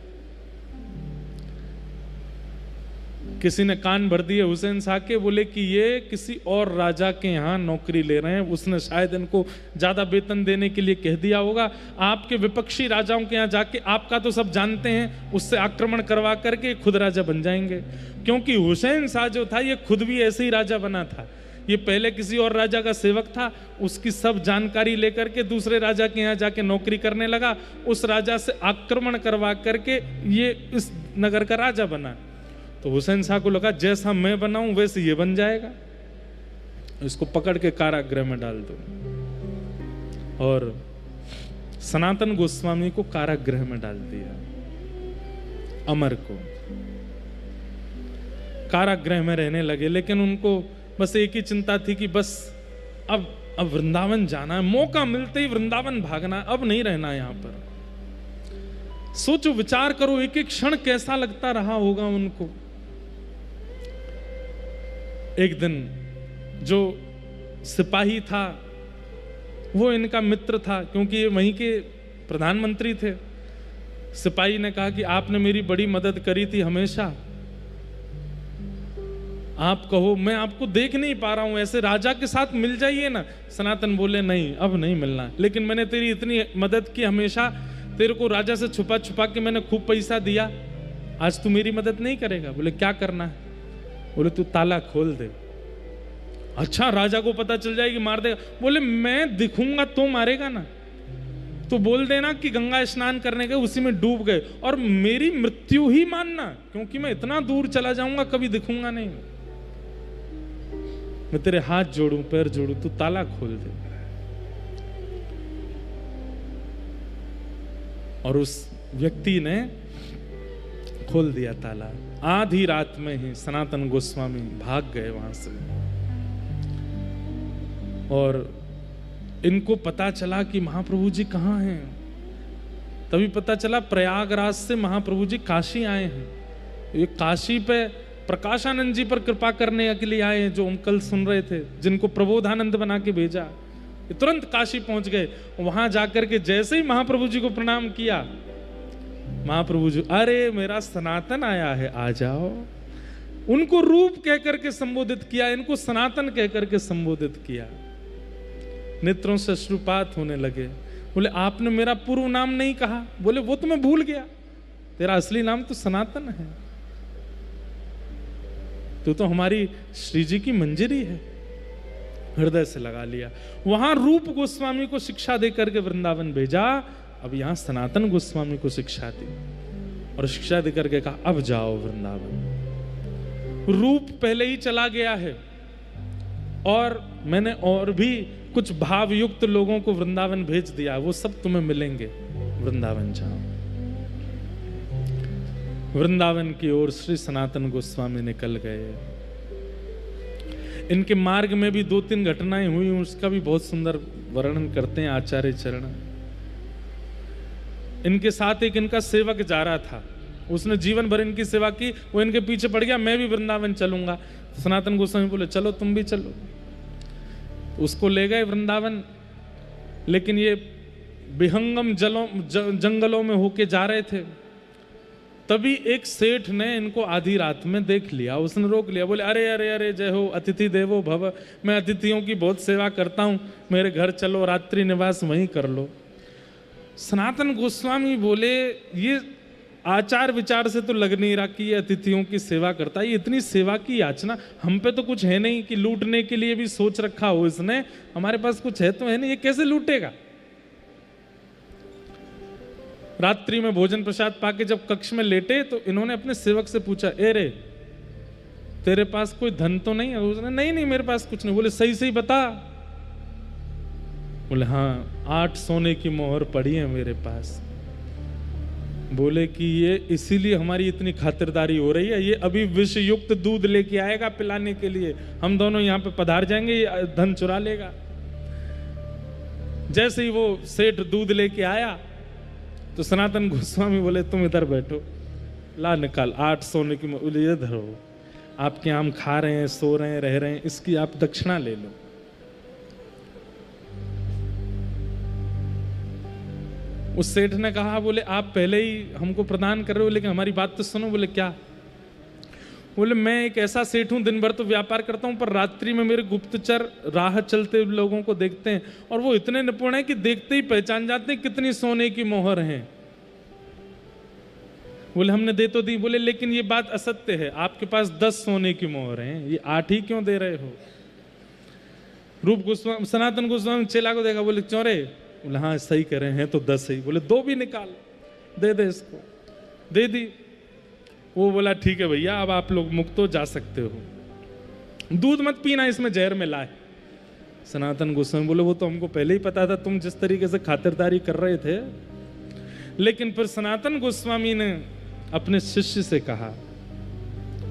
किसी ने कान भर दिए हुसैन शाह के, बोले कि ये किसी और राजा के यहाँ नौकरी ले रहे हैं, उसने शायद इनको ज्यादा वेतन देने के लिए कह दिया होगा। आपके विपक्षी राजाओं के यहाँ जाके, आपका तो सब जानते हैं, उससे आक्रमण करवा करके खुद राजा बन जाएंगे। क्योंकि हुसैन शाह जो था ये खुद भी ऐसे ही राजा बना था। ये पहले किसी और राजा का सेवक था, उसकी सब जानकारी लेकर के दूसरे राजा के यहाँ जाके नौकरी करने लगा, उस राजा से आक्रमण करवा करके ये इस नगर का राजा बना। तो हुसैन शाह को लगा जैसा मैं बनाऊं वैसे ये बन जाएगा, इसको पकड़ के कारागृह में डाल दो। और सनातन गोस्वामी को कारागृह में डाल दिया, अमर को कारागृह में रहने लगे। लेकिन उनको बस एक ही चिंता थी कि बस अब वृंदावन जाना है, मौका मिलते ही वृंदावन भागना है, अब नहीं रहना यहां पर। सोचो, विचार करो, एक एक क्षण कैसा लगता रहा होगा उनको। एक दिन जो सिपाही था वो इनका मित्र था, क्योंकि ये वहीं के प्रधानमंत्री थे। सिपाही ने कहा कि आपने मेरी बड़ी मदद करी थी हमेशा, आप कहो, मैं आपको देख नहीं पा रहा हूं, ऐसे राजा के साथ मिल जाइए ना। सनातन बोले नहीं, अब नहीं मिलना, लेकिन मैंने तेरी इतनी मदद की हमेशा, तेरे को राजा से छुपा छुपा के मैंने खूब पैसा दिया, आज तू मेरी मदद नहीं करेगा? बोले क्या करना है? बोले तू ताला खोल दे। अच्छा, राजा को पता चल जाएगी, मार देगा। बोले मैं दिखूंगा तो मारेगा ना, तो बोल देना कि गंगा स्नान करने गए, उसी में डूब गए, और मेरी मृत्यु ही मानना, क्योंकि मैं इतना दूर चला जाऊंगा, कभी दिखूंगा नहीं। मैं तेरे हाथ जोड़ूं, पैर जोड़ूं, तू ताला खोल दे। और उस व्यक्ति ने खोल दिया ताला। आधी रात में ही सनातन गोस्वामी भाग गए वहां से, और इनको पता चला कि महाप्रभु जी कहाँ हैं। तभी पता चला प्रयागराज से महाप्रभु जी काशी आए हैं। ये काशी पे प्रकाशानंद जी पर कृपा करने के लिए आए हैं, जो हम कल सुन रहे थे, जिनको प्रबोधानंद बना के भेजा। ये तुरंत काशी पहुंच गए। वहां जाकर के जैसे ही महाप्रभु जी को प्रणाम किया, महाप्रभु जी, अरे मेरा सनातन आया है, आ जाओ। उनको रूप कह करके संबोधित किया, इनको सनातन कह करके संबोधित किया। नेत्रों से अश्रुपात होने लगे। बोले आपने मेरा पूर्व नाम नहीं कहा। बोले वो तो मैं भूल गया, तेरा असली नाम तो सनातन है, तू तो हमारी श्री जी की मंजरी है। हृदय से लगा लिया। वहां रूप गोस्वामी को शिक्षा देकर के वृंदावन भेजा, अब यहां सनातन गोस्वामी को शिक्षा दी, और शिक्षा देकर के कहा अब जाओ वृंदावन। रूप पहले ही चला गया है, और मैंने और भी कुछ भावयुक्त लोगों को वृंदावन भेज दिया, वो सब तुम्हें मिलेंगे, वृंदावन जाओ। वृंदावन की ओर श्री सनातन गोस्वामी निकल गए। इनके मार्ग में भी 2-3 घटनाएं हुई, उसका भी बहुत सुंदर वर्णन करते हैं आचार्य चरण। इनके साथ एक इनका सेवक जा रहा था, उसने जीवन भर इनकी सेवा की, वो इनके पीछे पड़ गया, मैं भी वृंदावन चलूंगा। सनातन गोस्वामी बोले चलो तुम भी चलो। उसको ले गए वृंदावन, लेकिन ये विहंगम जंगलों में होके जा रहे थे। तभी एक सेठ ने इनको आधी रात में देख लिया, उसने रोक लिया। बोले अरे अरे अरे जय हो, अतिथि देवो भव, मैं अतिथियों की बहुत सेवा करता हूं, मेरे घर चलो, रात्रि निवास वहीं कर लो। सनातन गोस्वामी बोले ये आचार विचार से तो लग नहीं रहा कि ये अतिथियों की सेवा करता है। ये इतनी सेवा की याचना, हम पे तो कुछ है नहीं कि लूटने के लिए भी सोच रखा हो इसने, हमारे पास कुछ है तो है नहीं, ये कैसे लूटेगा। रात्रि में भोजन प्रसाद पाके जब कक्ष में लेटे तो इन्होंने अपने सेवक से पूछा, ए रे तेरे पास कोई धन तो नहीं है? उसने नहीं नहीं मेरे पास कुछ नहीं। बोले सही सही बता। बोले हाँ 8 सोने की मोहर पड़ी है मेरे पास। बोले कि ये इसीलिए हमारी इतनी खातिरदारी हो रही है, ये अभी विष युक्त दूध लेके आएगा पिलाने के लिए, हम दोनों यहाँ पे पधार जाएंगे, ये धन चुरा लेगा। जैसे ही वो सेठ दूध लेके आया तो सनातन गोस्वामी बोले तुम इधर बैठो, ला निकाल 8 सोने की। बोले ये धरो, आपके यहाँ हम खा रहे हैं, सो रहे हैं, रह रहे हैं, इसकी आप दक्षिणा ले लो। उस सेठ ने कहा, बोले आप पहले ही हमको प्रदान कर रहे हो, लेकिन हमारी बात तो सुनो। बोले क्या? बोले मैं एक ऐसा सेठ हूं, दिन भर तो व्यापार करता हूं, पर रात्रि में मेरे गुप्तचर राह चलते लोगों को देखते हैं, और वो इतने निपुण हैं कि देखते ही पहचान जाते हैं कितनी सोने की मोहर हैं। बोले हमने दे तो दी। बोले लेकिन ये बात असत्य है, आपके पास 10 सोने की मोहर हैं, ये 8 ही क्यों दे रहे हो? रूप गोस्वामी सनातन गोस्वामी चेला को देखा, बोले क्यों रे? बोले हाँ सही कह रहे हैं तो 10 ही। बोले 2 भी निकाल, दे दे इसको। दे दी। वो बोला ठीक है भैया, अब आप लोग मुक्त हो, जा सकते हो, दूध मत पीना, इसमें जहर मिला है। सनातन गोस्वामी बोले वो तो हमको पहले ही पता था, तुम जिस तरीके से खातिरदारी कर रहे थे। लेकिन फिर सनातन गोस्वामी ने अपने शिष्य से कहा,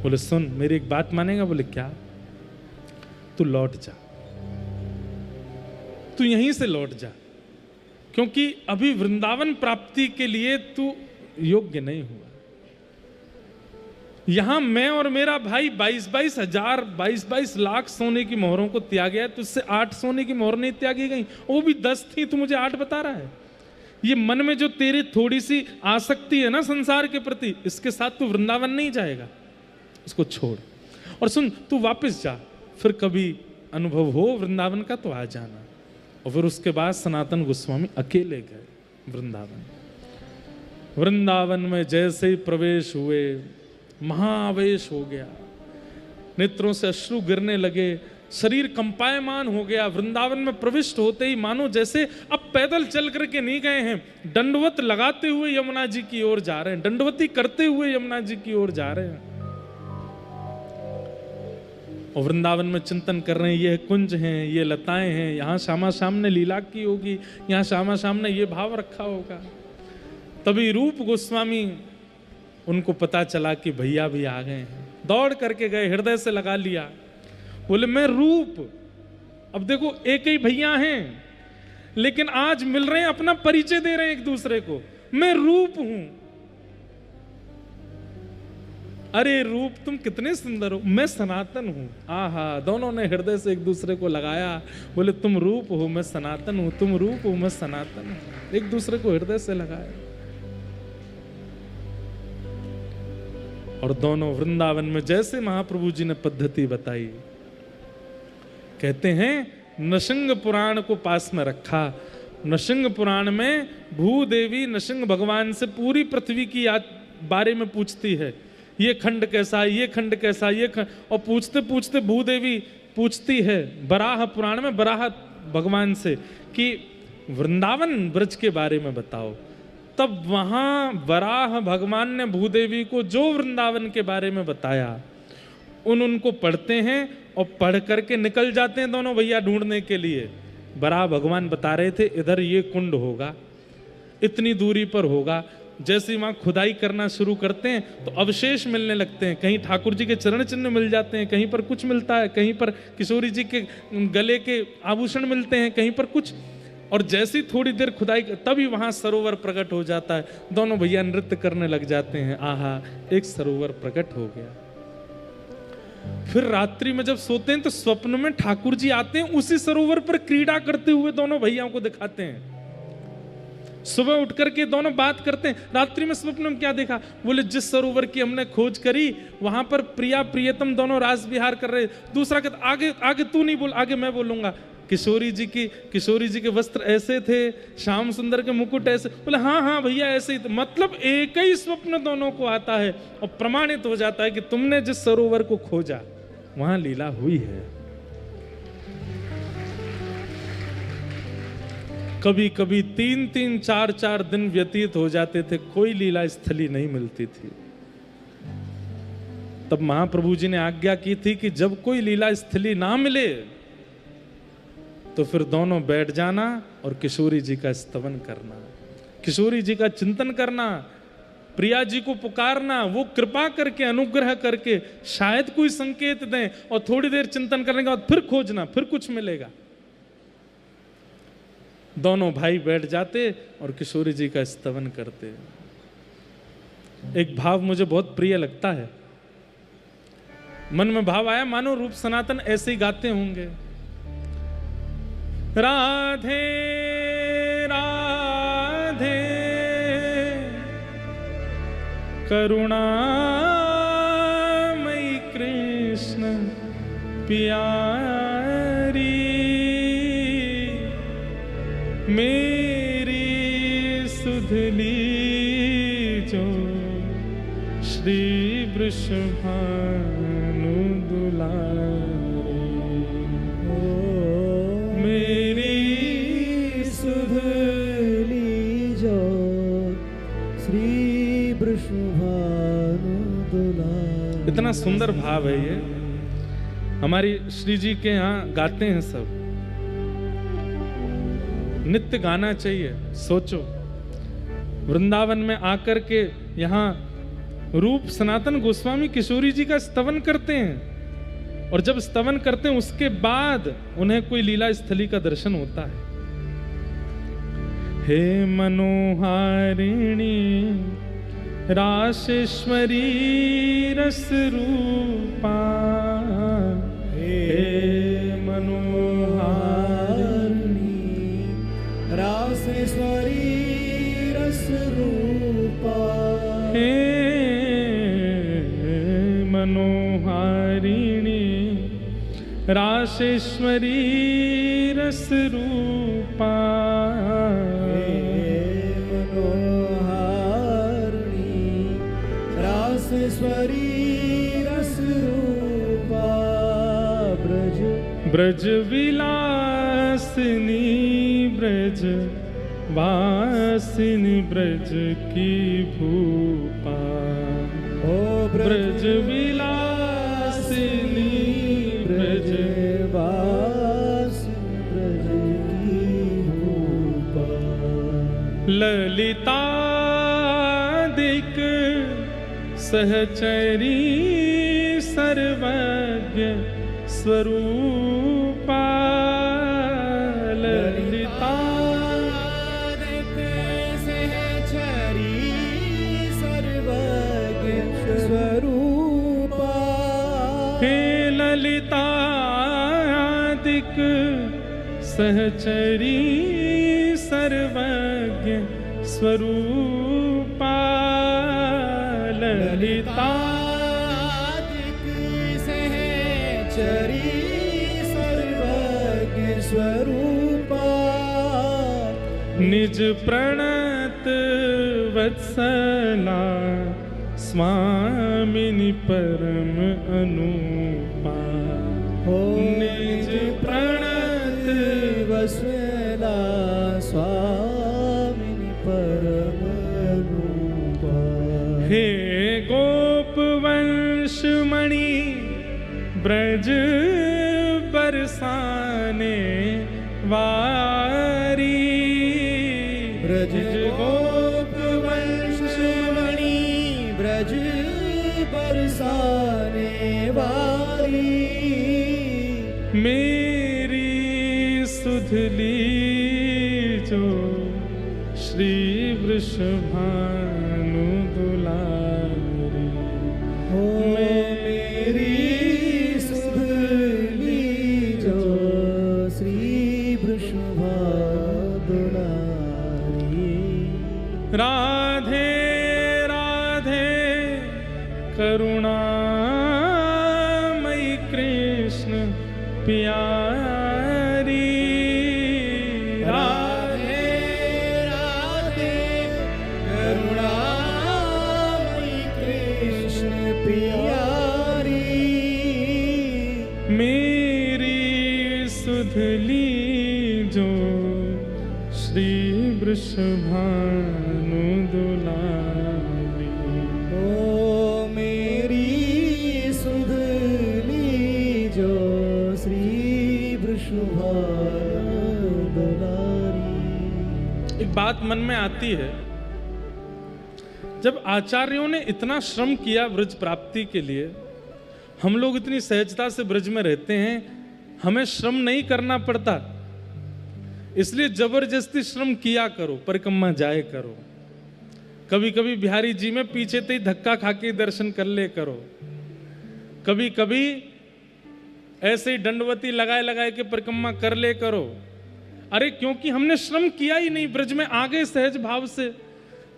बोले सुन मेरी एक बात मानेगा? बोले क्या? तू लौट जा, तू यहीं से लौट जा, क्योंकि अभी वृंदावन प्राप्ति के लिए तू योग्य नहीं हुआ। यहां मैं और मेरा भाई 22-22 हजार 22-22 लाख सोने की मोहरों को त्यागा है, तुझसे 8 सोने की मोहर नहीं त्यागी गई, वो भी 10 थी, तू मुझे 8 बता रहा है। ये मन में जो तेरी थोड़ी सी आसक्ति है ना संसार के प्रति, इसके साथ तू वृंदावन नहीं जाएगा, इसको छोड़। और सुन, तू वापस जा, फिर कभी अनुभव हो वृंदावन का तो आ जाना। और फिर उसके बाद सनातन गोस्वामी अकेले गए वृंदावन। वृंदावन में जैसे ही प्रवेश हुए महाआवेश हो गया, नेत्रों से अश्रु गिरने लगे, शरीर कंपायमान हो गया। वृंदावन में प्रविष्ट होते ही मानो जैसे अब पैदल चल करके नहीं गए हैं, दंडवत लगाते हुए यमुना जी की ओर जा रहे हैं, दंडवती करते हुए यमुना जी की ओर जा रहे हैं। और वृंदावन में चिंतन कर रहे हैं, ये कुंज हैं, ये लताएं हैं, यहाँ श्यामा श्याम ने लीला की होगी, यहाँ श्यामा श्याम ने ये भाव रखा होगा। तभी रूप गोस्वामी, उनको पता चला कि भैया भी आ गए हैं, दौड़ करके गए, हृदय से लगा लिया, बोले मैं रूप। अब देखो एक ही भैया हैं, लेकिन आज मिल रहे हैं, अपना परिचय दे रहे हैं एक दूसरे को, मैं रूप हूं। अरे रूप तुम कितने सुंदर हो, मैं सनातन हूं। आहा, दोनों ने हृदय से एक दूसरे को लगाया, बोले तुम रूप हो, मैं सनातन हूं, तुम रूप हो, मैं सनातन हूं। एक दूसरे को हृदय से लगाया और दोनों वृंदावन में जैसे महाप्रभु जी ने पद्धति बताई, कहते हैं नृसिंह पुराण को पास में रखा। नृसिंह पुराण में भूदेवी नृसिंह भगवान से पूरी पृथ्वी की बारे में पूछती है, ये खंड कैसा, ये खंड कैसा, ये खंड, और पूछते पूछते भूदेवी पूछती है बराह पुराण में बराह भगवान से कि वृंदावन ब्रज के बारे में बताओ। तब वहां वराह भगवान ने भूदेवी को जो वृंदावन के बारे में बताया उनको पढ़ते हैं और पढ़ करके निकल जाते हैं दोनों भैया ढूंढने के लिए। वराह भगवान बता रहे थे इधर ये कुंड होगा, इतनी दूरी पर होगा। जैसे वहां खुदाई करना शुरू करते हैं तो अवशेष मिलने लगते हैं, कहीं ठाकुर जी के चरण चिन्ह मिल जाते हैं, कहीं पर कुछ मिलता है, कहीं पर किशोरी जी के गले के आभूषण मिलते हैं, कहीं पर कुछ। और जैसी थोड़ी देर खुदाई तभी वहां सरोवर प्रकट हो जाता है, दोनों भैया नृत्य करने लग जाते हैं। आहा, एक सरोवर प्रकट हो गया। फिर रात्रि में जब सोते हैं तो स्वप्न में ठाकुर जी आते हैं, उसी सरोवर पर क्रीड़ा करते हुए दोनों भैयाओं को दिखाते हैं। सुबह उठ करके दोनों बात करते हैं, रात्रि में स्वप्न में क्या देखा, बोले जिस सरोवर की हमने खोज करी वहां पर प्रिया प्रियतम दोनों रास विहार कर रहे। दूसरा कहता आगे आगे तू नहीं बोल, आगे मैं बोलूंगा। किशोरी जी के वस्त्र ऐसे थे, श्याम सुंदर के मुकुट ऐसे। बोले हाँ हाँ भैया ऐसे ही। मतलब एक ही स्वप्न दोनों को आता है और प्रमाणित हो जाता है कि तुमने जिस सरोवर को खोजा वहां लीला हुई है। कभी कभी 3-3, 4-4 दिन व्यतीत हो जाते थे, कोई लीला स्थली नहीं मिलती थी। तब महाप्रभु जी ने आज्ञा की थी कि जब कोई लीला स्थली ना मिले तो फिर दोनों बैठ जाना और किशोरी जी का स्तवन करना, किशोरी जी का चिंतन करना, प्रिया जी को पुकारना, वो कृपा करके अनुग्रह करके शायद कोई संकेत दें, और थोड़ी देर चिंतन करने के बाद फिर खोजना, फिर कुछ मिलेगा। दोनों भाई बैठ जाते और किशोरी जी का स्तवन करते। एक भाव मुझे बहुत प्रिय लगता है, मन में भाव आया मानो रूप सनातन ऐसे ही गाते होंगे। राधे राधे करुणामयी कृष्ण प्यारी, मेरी सुधली जो श्री वृषभानु दुलारी, मेरी सुधली जो श्री वृषभानु दुलारी। इतना सुंदर भाव है ये, हमारी श्री जी के यहाँ गाते हैं सब, नित्य गाना चाहिए। सोचो वृंदावन में आकर के यहाँ रूप सनातन गोस्वामी किशोरी जी का स्तवन करते हैं, और जब स्तवन करते हैं उसके बाद उन्हें कोई लीला स्थली का दर्शन होता है। हे मनोहारिणी रासेश्वरी रस रूपा, हे मनोहारिणी रासेश्वरी रस रूपा, हे मनोहारिणी रासेश्वरी रस रूपा, हे मनोहारिणी स्वरी रस रूपा ब्रज ब्रज विलासिनी ब्रज वासिनी ब्रज की भूपा। ओ ब्रज विलासिनी ब्रज वासिनी ब्रज की भूपा। ललितादिक सहचरी सर्वज्ञ स्वरूपा। ललितादिक सहचरी सर्वज्ञ स्वरूपा। हे ललितादिक सहचरी सर्वज्ञ स्वरूपा। ललितादिक सहचरी सर्वज्ञ स्वरूपा। निज प्रणत वत्सला स्वामिनी परम अनुपा। निज प्रणत वत्सला स्वामिनी परम अनुपा। हे गोप वंशमणि ब्रज बरसाने वारी। ब्रज गोप वंशमणि ब्रज बरसाने वारी। मेरी सुधली जो श्री वृषभानु दुलारी। हो मेरी सुधली जो श्री वृषभानु दुलारी। राधे राधे करुणामयी कृष्ण प्यारी। राधे राधे करुणामयी कृष्ण प्यारी। मेरी सुधली जो श्री वृषभानु दुलारी। ओ मेरी सुधली जो श्री वृषभानु दुलारी। एक बात मन में आती है, जब आचार्यों ने इतना श्रम किया ब्रज प्राप्ति के लिए, हम लोग इतनी सहजता से ब्रज में रहते हैं, हमें श्रम नहीं करना पड़ता, इसलिए जबरदस्ती श्रम किया करो, परिक्रमा जाए करो। कभी कभी बिहारी जी में पीछे से ही धक्का खा के दर्शन कर ले करो। कभी कभी ऐसे ही दंडवती लगाए लगाए के परिक्रमा कर ले करो। अरे क्योंकि हमने श्रम किया ही नहीं, ब्रज में आ गए सहज भाव से,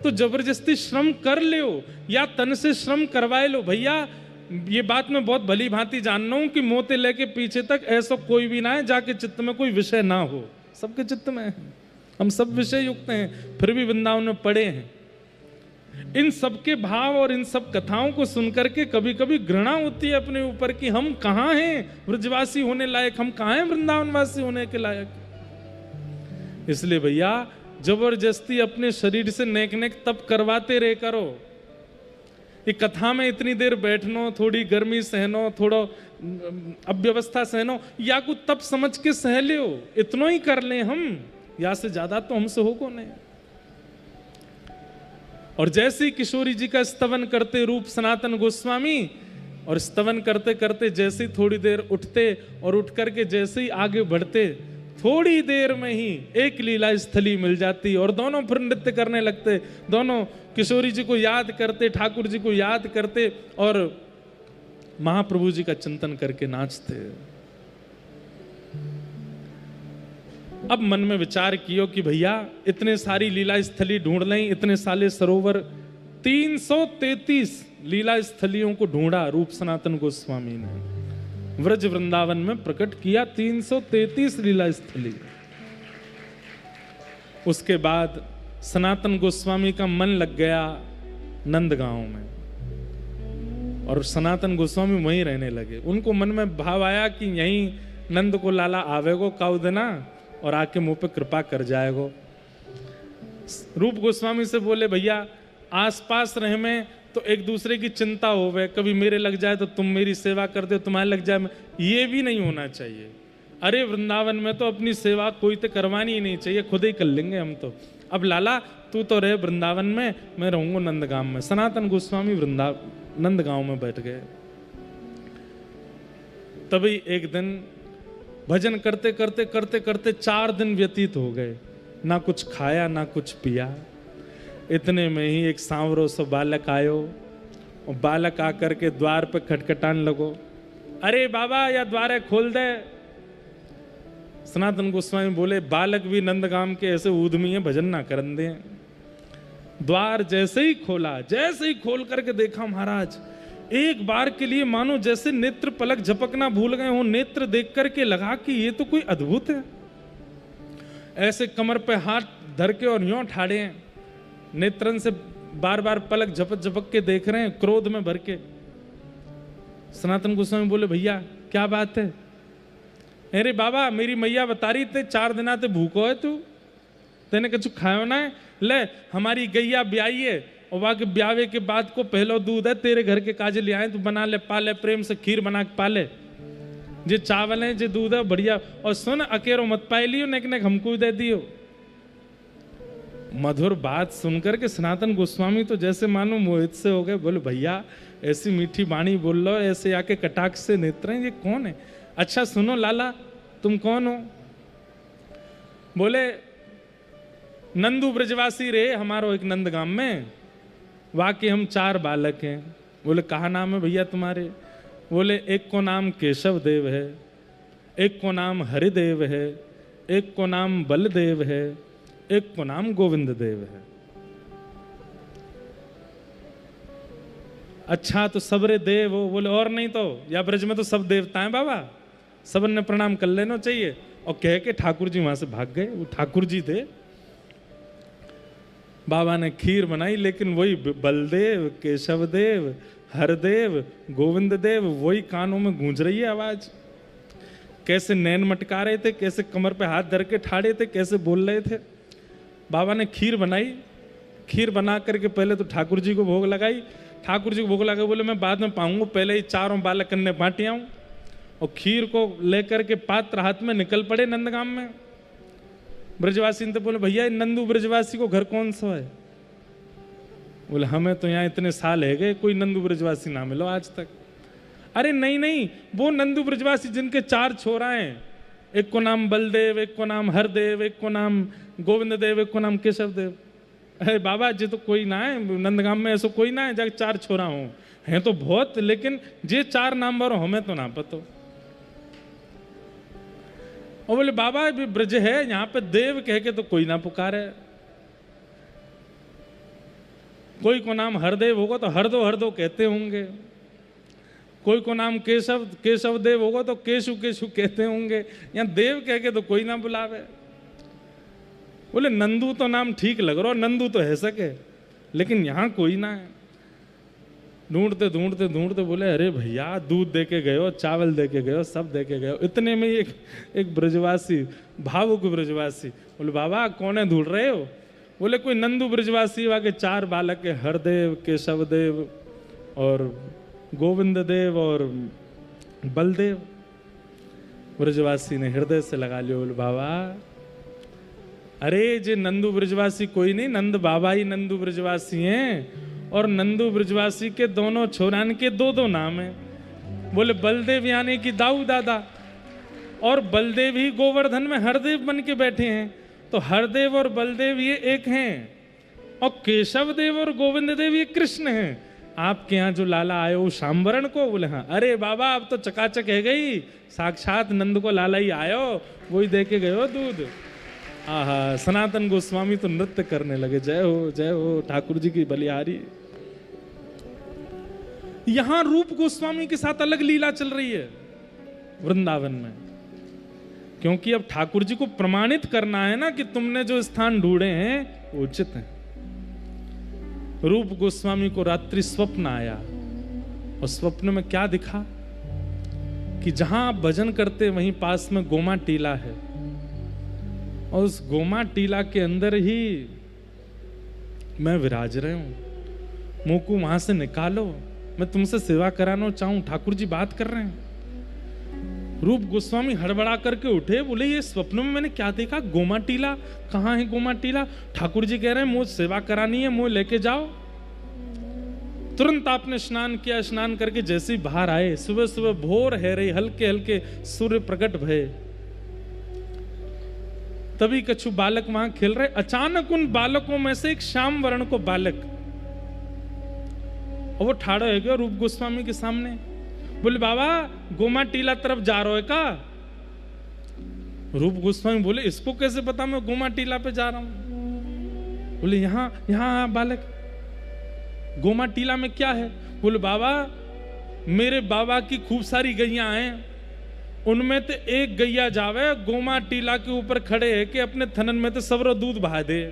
तो जबरदस्ती श्रम कर लो या तन से श्रम करवाए लो। भैया ये बात मैं बहुत भली भांति जान रहा हूं कि मोते लेके पीछे तक ऐसा कोई भी ना है जाके चित्त में कोई विषय ना हो। सबके चित्त में है, हम सब विषय युक्त हैं, फिर भी वृंदावन में पड़े हैं। इन सबके भाव और इन सब कथाओं को सुनकर के कभी कभी घृणा होती है अपने ऊपर कि हम कहाँ हैं ब्रजवासी होने लायक, हम कहाँ हैं वृंदावनवासी होने के लायक। इसलिए भैया जबरदस्ती अपने शरीर से नेक नेक तप करवाते रहे करो। ये कथा में इतनी देर बैठनो, थोड़ी गर्मी सहनो, थोड़ा अव्यवस्था सहनो, या कुछ तप समझ के सह लियो, इतना ही कर ले हम, या से ज्यादा तो हमसे हो को नहीं। और जैसे ही किशोरी जी का स्तवन करते रूप सनातन गोस्वामी, और स्तवन करते करते जैसे ही थोड़ी देर उठते और उठ करके जैसे ही आगे बढ़ते, थोड़ी देर में ही एक लीला स्थली मिल जाती और दोनों फिर नृत्य करने लगते। दोनों किशोरी जी को याद करते, ठाकुर जी को याद करते और महाप्रभु जी का चिंतन करके नाचते। अब मन में विचार कियो कि भैया इतने सारी लीला स्थली ढूंढ लें, इतने साले सरोवर, 333 लीला स्थलियों को ढूंढा रूप सनातन गोस्वामी ने, व्रज वृंदावन में प्रकट किया 333 लीला स्थली। उसके बाद सनातन गोस्वामी का मन लग गया नंदगांव में। और सनातन गोस्वामी वहीं रहने लगे। उनको मन में भाव आया कि यहीं नंद को लाला आवेगो काउ देना और आके मुंह पे कृपा कर जाएगो। रूप गोस्वामी से बोले भैया आसपास रहे में तो एक दूसरे की चिंता होवे, कभी मेरे लग जाए तो तुम मेरी सेवा कर दो, तुम्हारे लग जाए, ये भी नहीं होना चाहिए। अरे वृंदावन में तो अपनी सेवा कोई तो करवानी ही नहीं चाहिए, खुद ही कर लेंगे हम तो। अब लाला तू तो रहे वृंदावन में, मैं रहूंगा नंदगांव में। सनातन गोस्वामी नंदगांव में बैठ गए। तभी एक दिन भजन करते करते करते करते 4 दिन व्यतीत हो गए, ना कुछ खाया ना कुछ पिया। इतने में ही एक सांवरो सा बालक आयो और बालक आकर के द्वार पे खटखटाने लगो, अरे बाबा या द्वार खोल दे। सनातन गोस्वामी बोले बालक भी नंदगाम के ऐसे ऊधमी है, भजन ना करन दे। द्वार जैसे ही खोला, जैसे ही खोल करके देखा महाराज, एक बार के लिए मानो जैसे नेत्र पलक झपकना भूल गए हो, नेत्र देख करके लगा कि ये तो कोई अद्भुत है। ऐसे कमर पे हाथ धर के और यूं ठाड़े हैं, नेत्रन से बार बार पलक झपक झपक के देख रहे हैं, क्रोध में भर के। सनातन गोस्वामी बोले भैया क्या बात है? अरे बाबा मेरी मैया बता रही थे 4 दिना ते भूखो है तू, तेने कछु खायो ना है, ले हमारी गैया ब्याई है और वहां के ब्यावे के बाद को पहलो दूध है, तेरे घर के काजे ले आए, तू बना ले, पाले, प्रेम से खीर बना के पाले, जे चावल है जे दूध है बढ़िया। और सुन अकेरो मत पाई लियो, नेक नेक हमको दे दियो। मधुर बात सुनकर के सनातन गोस्वामी तो जैसे मानो मोहित से हो गए। बोले भैया ऐसी मीठी वाणी बोल लो, ऐसे आके कटाक्ष से नेत्र, ये कौन है? अच्छा सुनो लाला तुम कौन हो? बोले नंदू ब्रजवासी रे हमारो एक नंदगाम में, वाकई हम 4 बालक हैं। बोले कहा नाम है भैया तुम्हारे? बोले एक को नाम केशव देव है, एक को नाम हरिदेव है, एक को नाम बलदेव है, एक को नाम गोविंद देव है। अच्छा तो सबरे देव हो? बोले और नहीं तो या ब्रज में तो सब देवता हैं बाबा, सबन ने प्रणाम कर लेना चाहिए। और कह के ठाकुर जी वहां से भाग गए। वो ठाकुर जी थे। बाबा ने खीर बनाई, लेकिन वही बलदेव, केशव देव, हरदेव, गोविंद देव वही कानों में गूंज रही है आवाज। कैसे नैन मटका रहे थे, कैसे कमर पे हाथ धर के ठाड़े थे, कैसे बोल रहे थे। बाबा ने खीर बनाई, खीर बना करके पहले तो ठाकुर जी को भोग लगाई। ठाकुर जी को भोग लगा, बोले मैं बाद में पाऊंगा, पहले ही 4 बालक कन्ने बांटी आऊं। और खीर को लेकर के पात्र हाथ में निकल पड़े नंदगाम में। ब्रजवासी ने तो बोले भैया नंदू ब्रजवासी को घर कौन सा है? बोले हमें तो यहाँ इतने साल है गए, कोई नंदू ब्रजवासी ना मिलो आज तक। अरे नहीं नहीं, वो नंदू ब्रजवासी जिनके 4 छोरा हैं, एक को नाम बलदेव, एक को नाम हरदेव, एक को नाम गोविंद देव, एक को नाम केशव देव। अरे बाबा जी तो कोई ना है नंदगाम में, ऐसा कोई ना है जब 4 छोरा हो, हैं तो बहुत, लेकिन जे 4 नाम बारो हमें तो ना पतो। और बोले बाबा भी ब्रज है, यहाँ पे देव कह के तो कोई ना पुकारे। कोई को नाम हरदेव होगा तो हरदो हरदो कहते होंगे, कोई को नाम केशव केशव देव होगा तो केशु केशु कहते होंगे, यहाँ देव कह के तो कोई ना बुलावे। बोले नंदू तो नाम ठीक लग रहा, नंदू तो है सके, लेकिन यहाँ कोई ना है। ढूंढते ढूंढते ढूंढते बोले अरे भैया दूध दे के गए हो, चावल दे के गए हो, सब दे के गए हो। इतने में एक ब्रजवासी, भावुक ब्रजवासी, बोले बाबा कौन है ढूंढ रहे हो? बोले कोई नंदू ब्रजवासी, वहाँ के 4 बालक है, हरदेव, केशव देव और गोविंद देव और बलदेव। ब्रजवासी ने हृदय से लगा लिया। बोले बाबा अरे जे नंदू ब्रजवासी कोई नहीं, नंद बाबा ही नंदू ब्रजवासी हैं। और नंदू ब्रजवासी के दोनों छोरान के 2-2 नाम हैं। बोले बलदेव यानी कि दाऊ दादा, और बलदेव ही गोवर्धन में हरदेव बन के बैठे हैं, तो हरदेव और बलदेव ये एक हैं। और केशव देव और गोविंद देव ये कृष्ण हैं। आपके यहाँ जो लाला आए वो शाम्बरण को? बोले हाँ। अरे बाबा अब तो चकाचक है गई, साक्षात नंद को लाला ही आयो, वही दे के गयो दूध। आहा, सनातन गोस्वामी तो नृत्य करने लगे, जय हो ठाकुर जी की बलिहारी। यहां रूप गोस्वामी के साथ अलग लीला चल रही है वृंदावन में, क्योंकि अब ठाकुर जी को प्रमाणित करना है ना कि तुमने जो स्थान ढूंढे हैं वो उचित है। रूप गोस्वामी को रात्रि स्वप्न आया और स्वप्न में क्या दिखा कि जहां आप भजन करते वहीं पास में गोमा टीला है, और उस गोमा टीला के अंदर ही मैं विराज रहे हूं। मुंह को वहां से निकालो, मैं तुमसे सेवा कराना चाहूं। ठाकुर जी बात कर रहे हैं। रूप गोस्वामी हड़बड़ा करके उठे, बोले ये स्वप्न में मैंने क्या देखा? गोमा टीला? कहाँ है गोमा टीला? ठाकुर जी कह रहे हैं मुझे सेवा करानी है, मुझे लेके जाओ। तुरंत आपने स्नान किया, स्नान करके जैसे ही बाहर आए, सुबह सुबह भोर है रही, हल्के हल्के सूर्य प्रकट भये, तभी कछु बालक वहां खेल रहे। अचानक उन बालकों में से एक श्याम वर्ण को बालक, और वो ठाड़ा हो गया रूप गोस्वामी के सामने। बोले बाबा गोमा टीला तरफ जा रहे हो का? रूप गोस्वामी बोले इसको कैसे पता मैं गोमा टीला पे जा रहा हूं? बोले यहाँ बालक, गोमा टीला में क्या है? बोले बाबा मेरे बाबा की खूब सारी गैया हैं, उनमें तो एक गैया जावे गोमा टीला के ऊपर खड़े है कि अपने थनन में तो सबरो दूध बहा दे।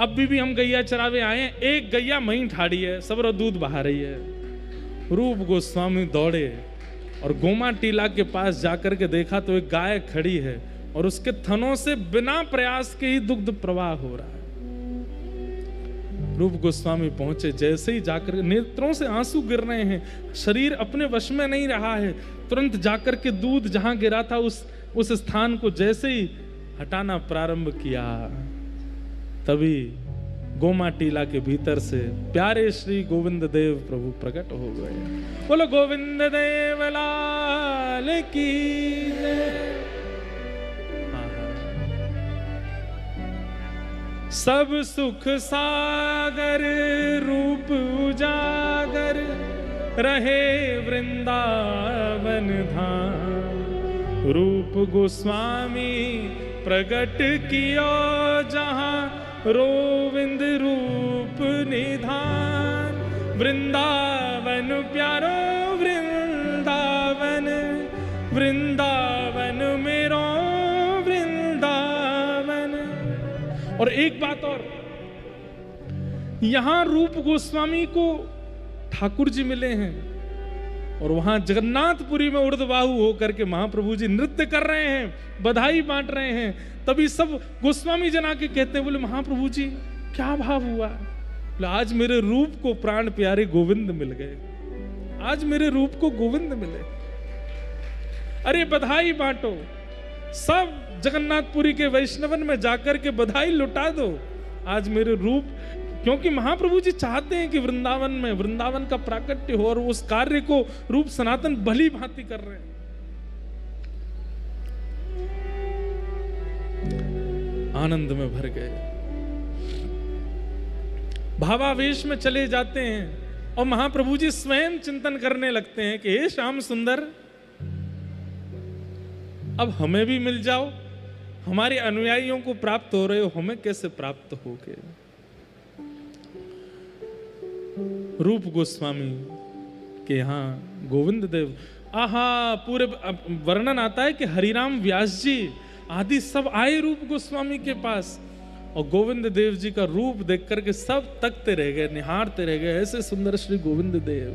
अब भी हम गैया चरावे आए हैं, एक गैया महीं ठाड़ी है, सबरो दूध बहा रही है। रूप गोस्वामी दौड़े और गोमा टीला के पास जाकर के देखा तो एक गाय खड़ी है और उसके थनों से बिना प्रयास के ही दुग्ध प्रवाह हो रहा है। रूप गोस्वामी पहुंचे, जैसे ही जाकर नेत्रों से आंसू गिर रहे हैं, शरीर अपने वश में नहीं रहा है, तुरंत जाकर के दूध जहां गिरा था उस स्थान को जैसे ही हटाना प्रारंभ किया, तभी गोमा टीला के भीतर से प्यारे श्री गोविंद देव प्रभु प्रकट हो गए। बोलो गोविंद देव लाल की जय। सब सुख सागर रूप उजागर रहे वृंदावन धाम। रूप गोस्वामी प्रकट किया जहां रोविंद रूप निधान। वृंदावन प्यारो वृंदावन, वृंदावन मेरो वृंदावन। और एक बात और, यहां रूप गोस्वामी को ठाकुर जी मिले हैं और वहां जगन्नाथपुरी में उर्दबाहु होकर के महाप्रभु जी नृत्य कर रहे हैं, बधाई बांट रहे हैं। तभी सब गोस्वामी जना के कहते हैं, बोले महाप्रभु जी क्या भाव हुआ? बोले आज मेरे रूप को प्राण प्यारे गोविंद मिल गए, आज मेरे रूप को गोविंद मिले। अरे बधाई बांटो, सब जगन्नाथपुरी के वैष्णवन में जाकर के बधाई लुटा दो, आज मेरे रूप, क्योंकि महाप्रभु जी चाहते हैं कि वृंदावन में वृंदावन का प्राकट्य हो और उस कार्य को रूप सनातन भली भांति कर रहे हैं। आनंद में भर गए, भावावेश में चले जाते हैं और महाप्रभु जी स्वयं चिंतन करने लगते हैं कि हे श्याम सुंदर, अब हमें भी मिल जाओ, हमारे अनुयायियों को प्राप्त हो रहे हो, हमें कैसे प्राप्त होगे? रूप गोस्वामी के यहाँ गोविंद देव, आहा, पूरे वर्णन आता है कि हरिराम व्यास जी आदि सब आए रूप गोस्वामी के पास और गोविंद देव जी का रूप देख करके सब तकते रह गए, निहारते रह गए, ऐसे सुंदर श्री गोविंद देव।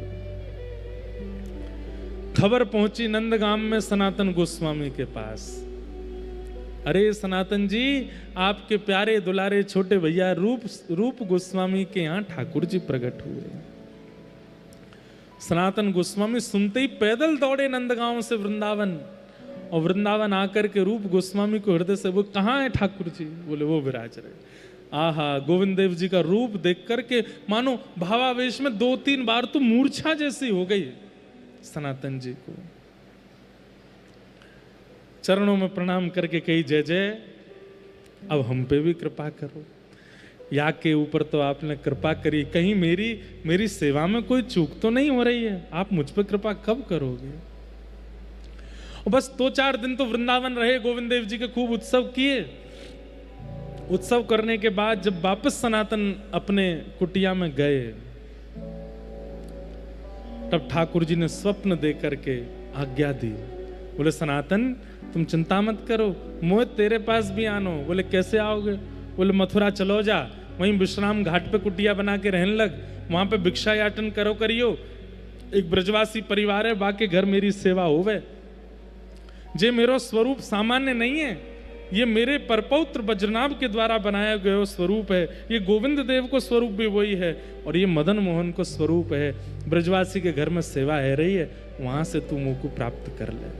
खबर पहुंची नंदगाम में सनातन गोस्वामी के पास, अरे सनातन जी आपके प्यारे दुलारे छोटे भैया रूप गोस्वामी के यहाँ ठाकुर जी प्रकट हुए। सनातन गोस्वामी सुनते ही पैदल दौड़े नंदगांव से वृंदावन, और वृंदावन आकर के रूप गोस्वामी को हृदय से, वो कहाँ है ठाकुर जी? बोले वो विराज रहे। आहा, गोविंद देव जी का रूप देख करके मानो भावावेश में 2-3 बार तो मूर्छा जैसी हो गई सनातन जी को। चरणों में प्रणाम करके कही जय जय, अब हम पे भी कृपा करो, या के ऊपर तो आपने कृपा करी, कहीं मेरी सेवा में कोई चूक तो नहीं हो रही है, आप मुझ पे कृपा कब करोगे? और बस 2-4 दिन तो वृंदावन रहे, गोविंद देव जी के खूब उत्सव किए। उत्सव करने के बाद जब वापस सनातन अपने कुटिया में गए, तब ठाकुर जी ने स्वप्न दे करके आज्ञा दी, बोले सनातन तुम चिंता मत करो, मोह तेरे पास भी आनो। बोले कैसे आओगे? बोले मथुरा चलो जा, वहीं विश्राम घाट पे कुटिया बना के रहने लग, वहां पे भिक्षा याटन करो करियो। एक ब्रजवासी परिवार है, बाके घर मेरी सेवा होवे। जे मेरो स्वरूप सामान्य नहीं है, ये मेरे परपौत्र वज्रनाभ के द्वारा बनाया गया स्वरूप है। ये गोविंद देव को स्वरूप भी वही है और ये मदन मोहन को स्वरूप है। ब्रजवासी के घर में सेवा है रही है, वहां से तू मुझको प्राप्त कर ले।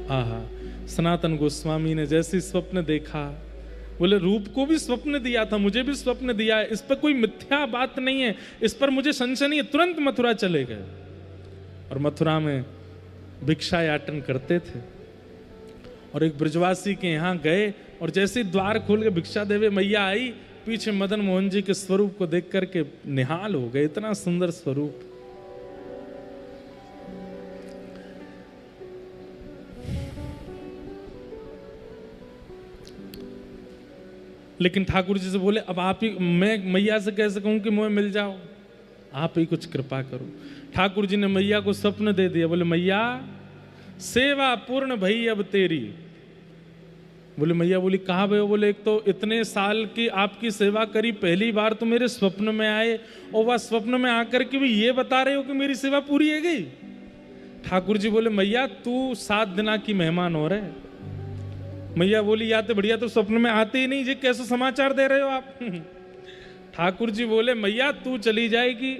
आहा, सनातन गोस्वामी ने जैसे स्वप्न देखा, बोले रूप को भी स्वप्न दिया था, मुझे भी स्वप्न दिया है, इस पर कोई मिथ्या बात नहीं है, इस पर मुझे संशय नहीं है। तुरंत मथुरा चले गए और मथुरा में भिक्षा याटन करते थे और एक ब्रजवासी के यहाँ गए और जैसे द्वार खोल के भिक्षा देवे मैया आई, पीछे मदन मोहन जी के स्वरूप को देख करके निहाल हो गए। इतना सुंदर स्वरूप। लेकिन ठाकुर जी से बोले अब आप ही, मैं मैया से कैसे कहूं कि मुझे मिल जाओ, आप ही कुछ कृपा करो। ठाकुर जी ने मैया को स्वप्न दे दिया। बोले मैया सेवा पूर्ण भई अब तेरी। बोले मैया बोली कहाँ भई? बोले एक तो इतने साल की आपकी सेवा करी, पहली बार तो मेरे स्वप्न में आए और वह स्वप्न में आकर के भी ये बता रहे हो कि मेरी सेवा पूरी है गई। ठाकुर जी बोले मैया तू 7 दिना की मेहमान हो रहे। मैया बोली या तो बढ़िया, तो स्वप्न में आते ही नहीं, ये कैसे समाचार दे रहे हो आप? ठाकुर जी बोले मैया तू चली जाएगी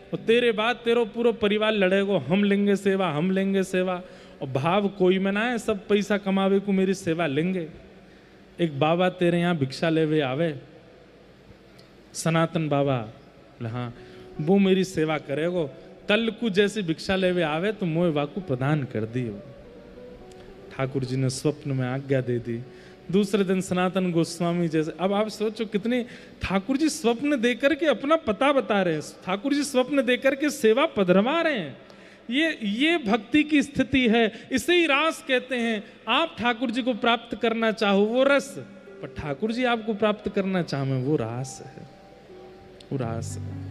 और तेरे बाद तेरो पूरा परिवार लड़ेगो, हम लेंगे सेवा, हम लेंगे सेवा। और भाव कोई में ना है, सब पैसा कमावे को मेरी सेवा लेंगे। एक बाबा तेरे यहाँ भिक्षा लेवे आवे, सनातन बाबा। बोले हाँ, वो मेरी सेवा करेगो। कल को जैसे भिक्षा लेवे आवे तो मोह वाकू प्रदान कर दियो। ठाकुर जी ने स्वप्न में आज्ञा दे दी। दूसरे दिन सनातन गोस्वामी जैसे, अब आप सोचो कितने ठाकुर जी स्वप्न देकर के अपना पता बता रहे हैं, ठाकुर जी स्वप्न देकर के सेवा पधरवा रहे हैं। ये भक्ति की स्थिति है, इसे ही रास कहते हैं। आप ठाकुर जी को प्राप्त करना चाहो वो रस, पर ठाकुर जी आपको प्राप्त करना चाहे वो रास है, वो रास है।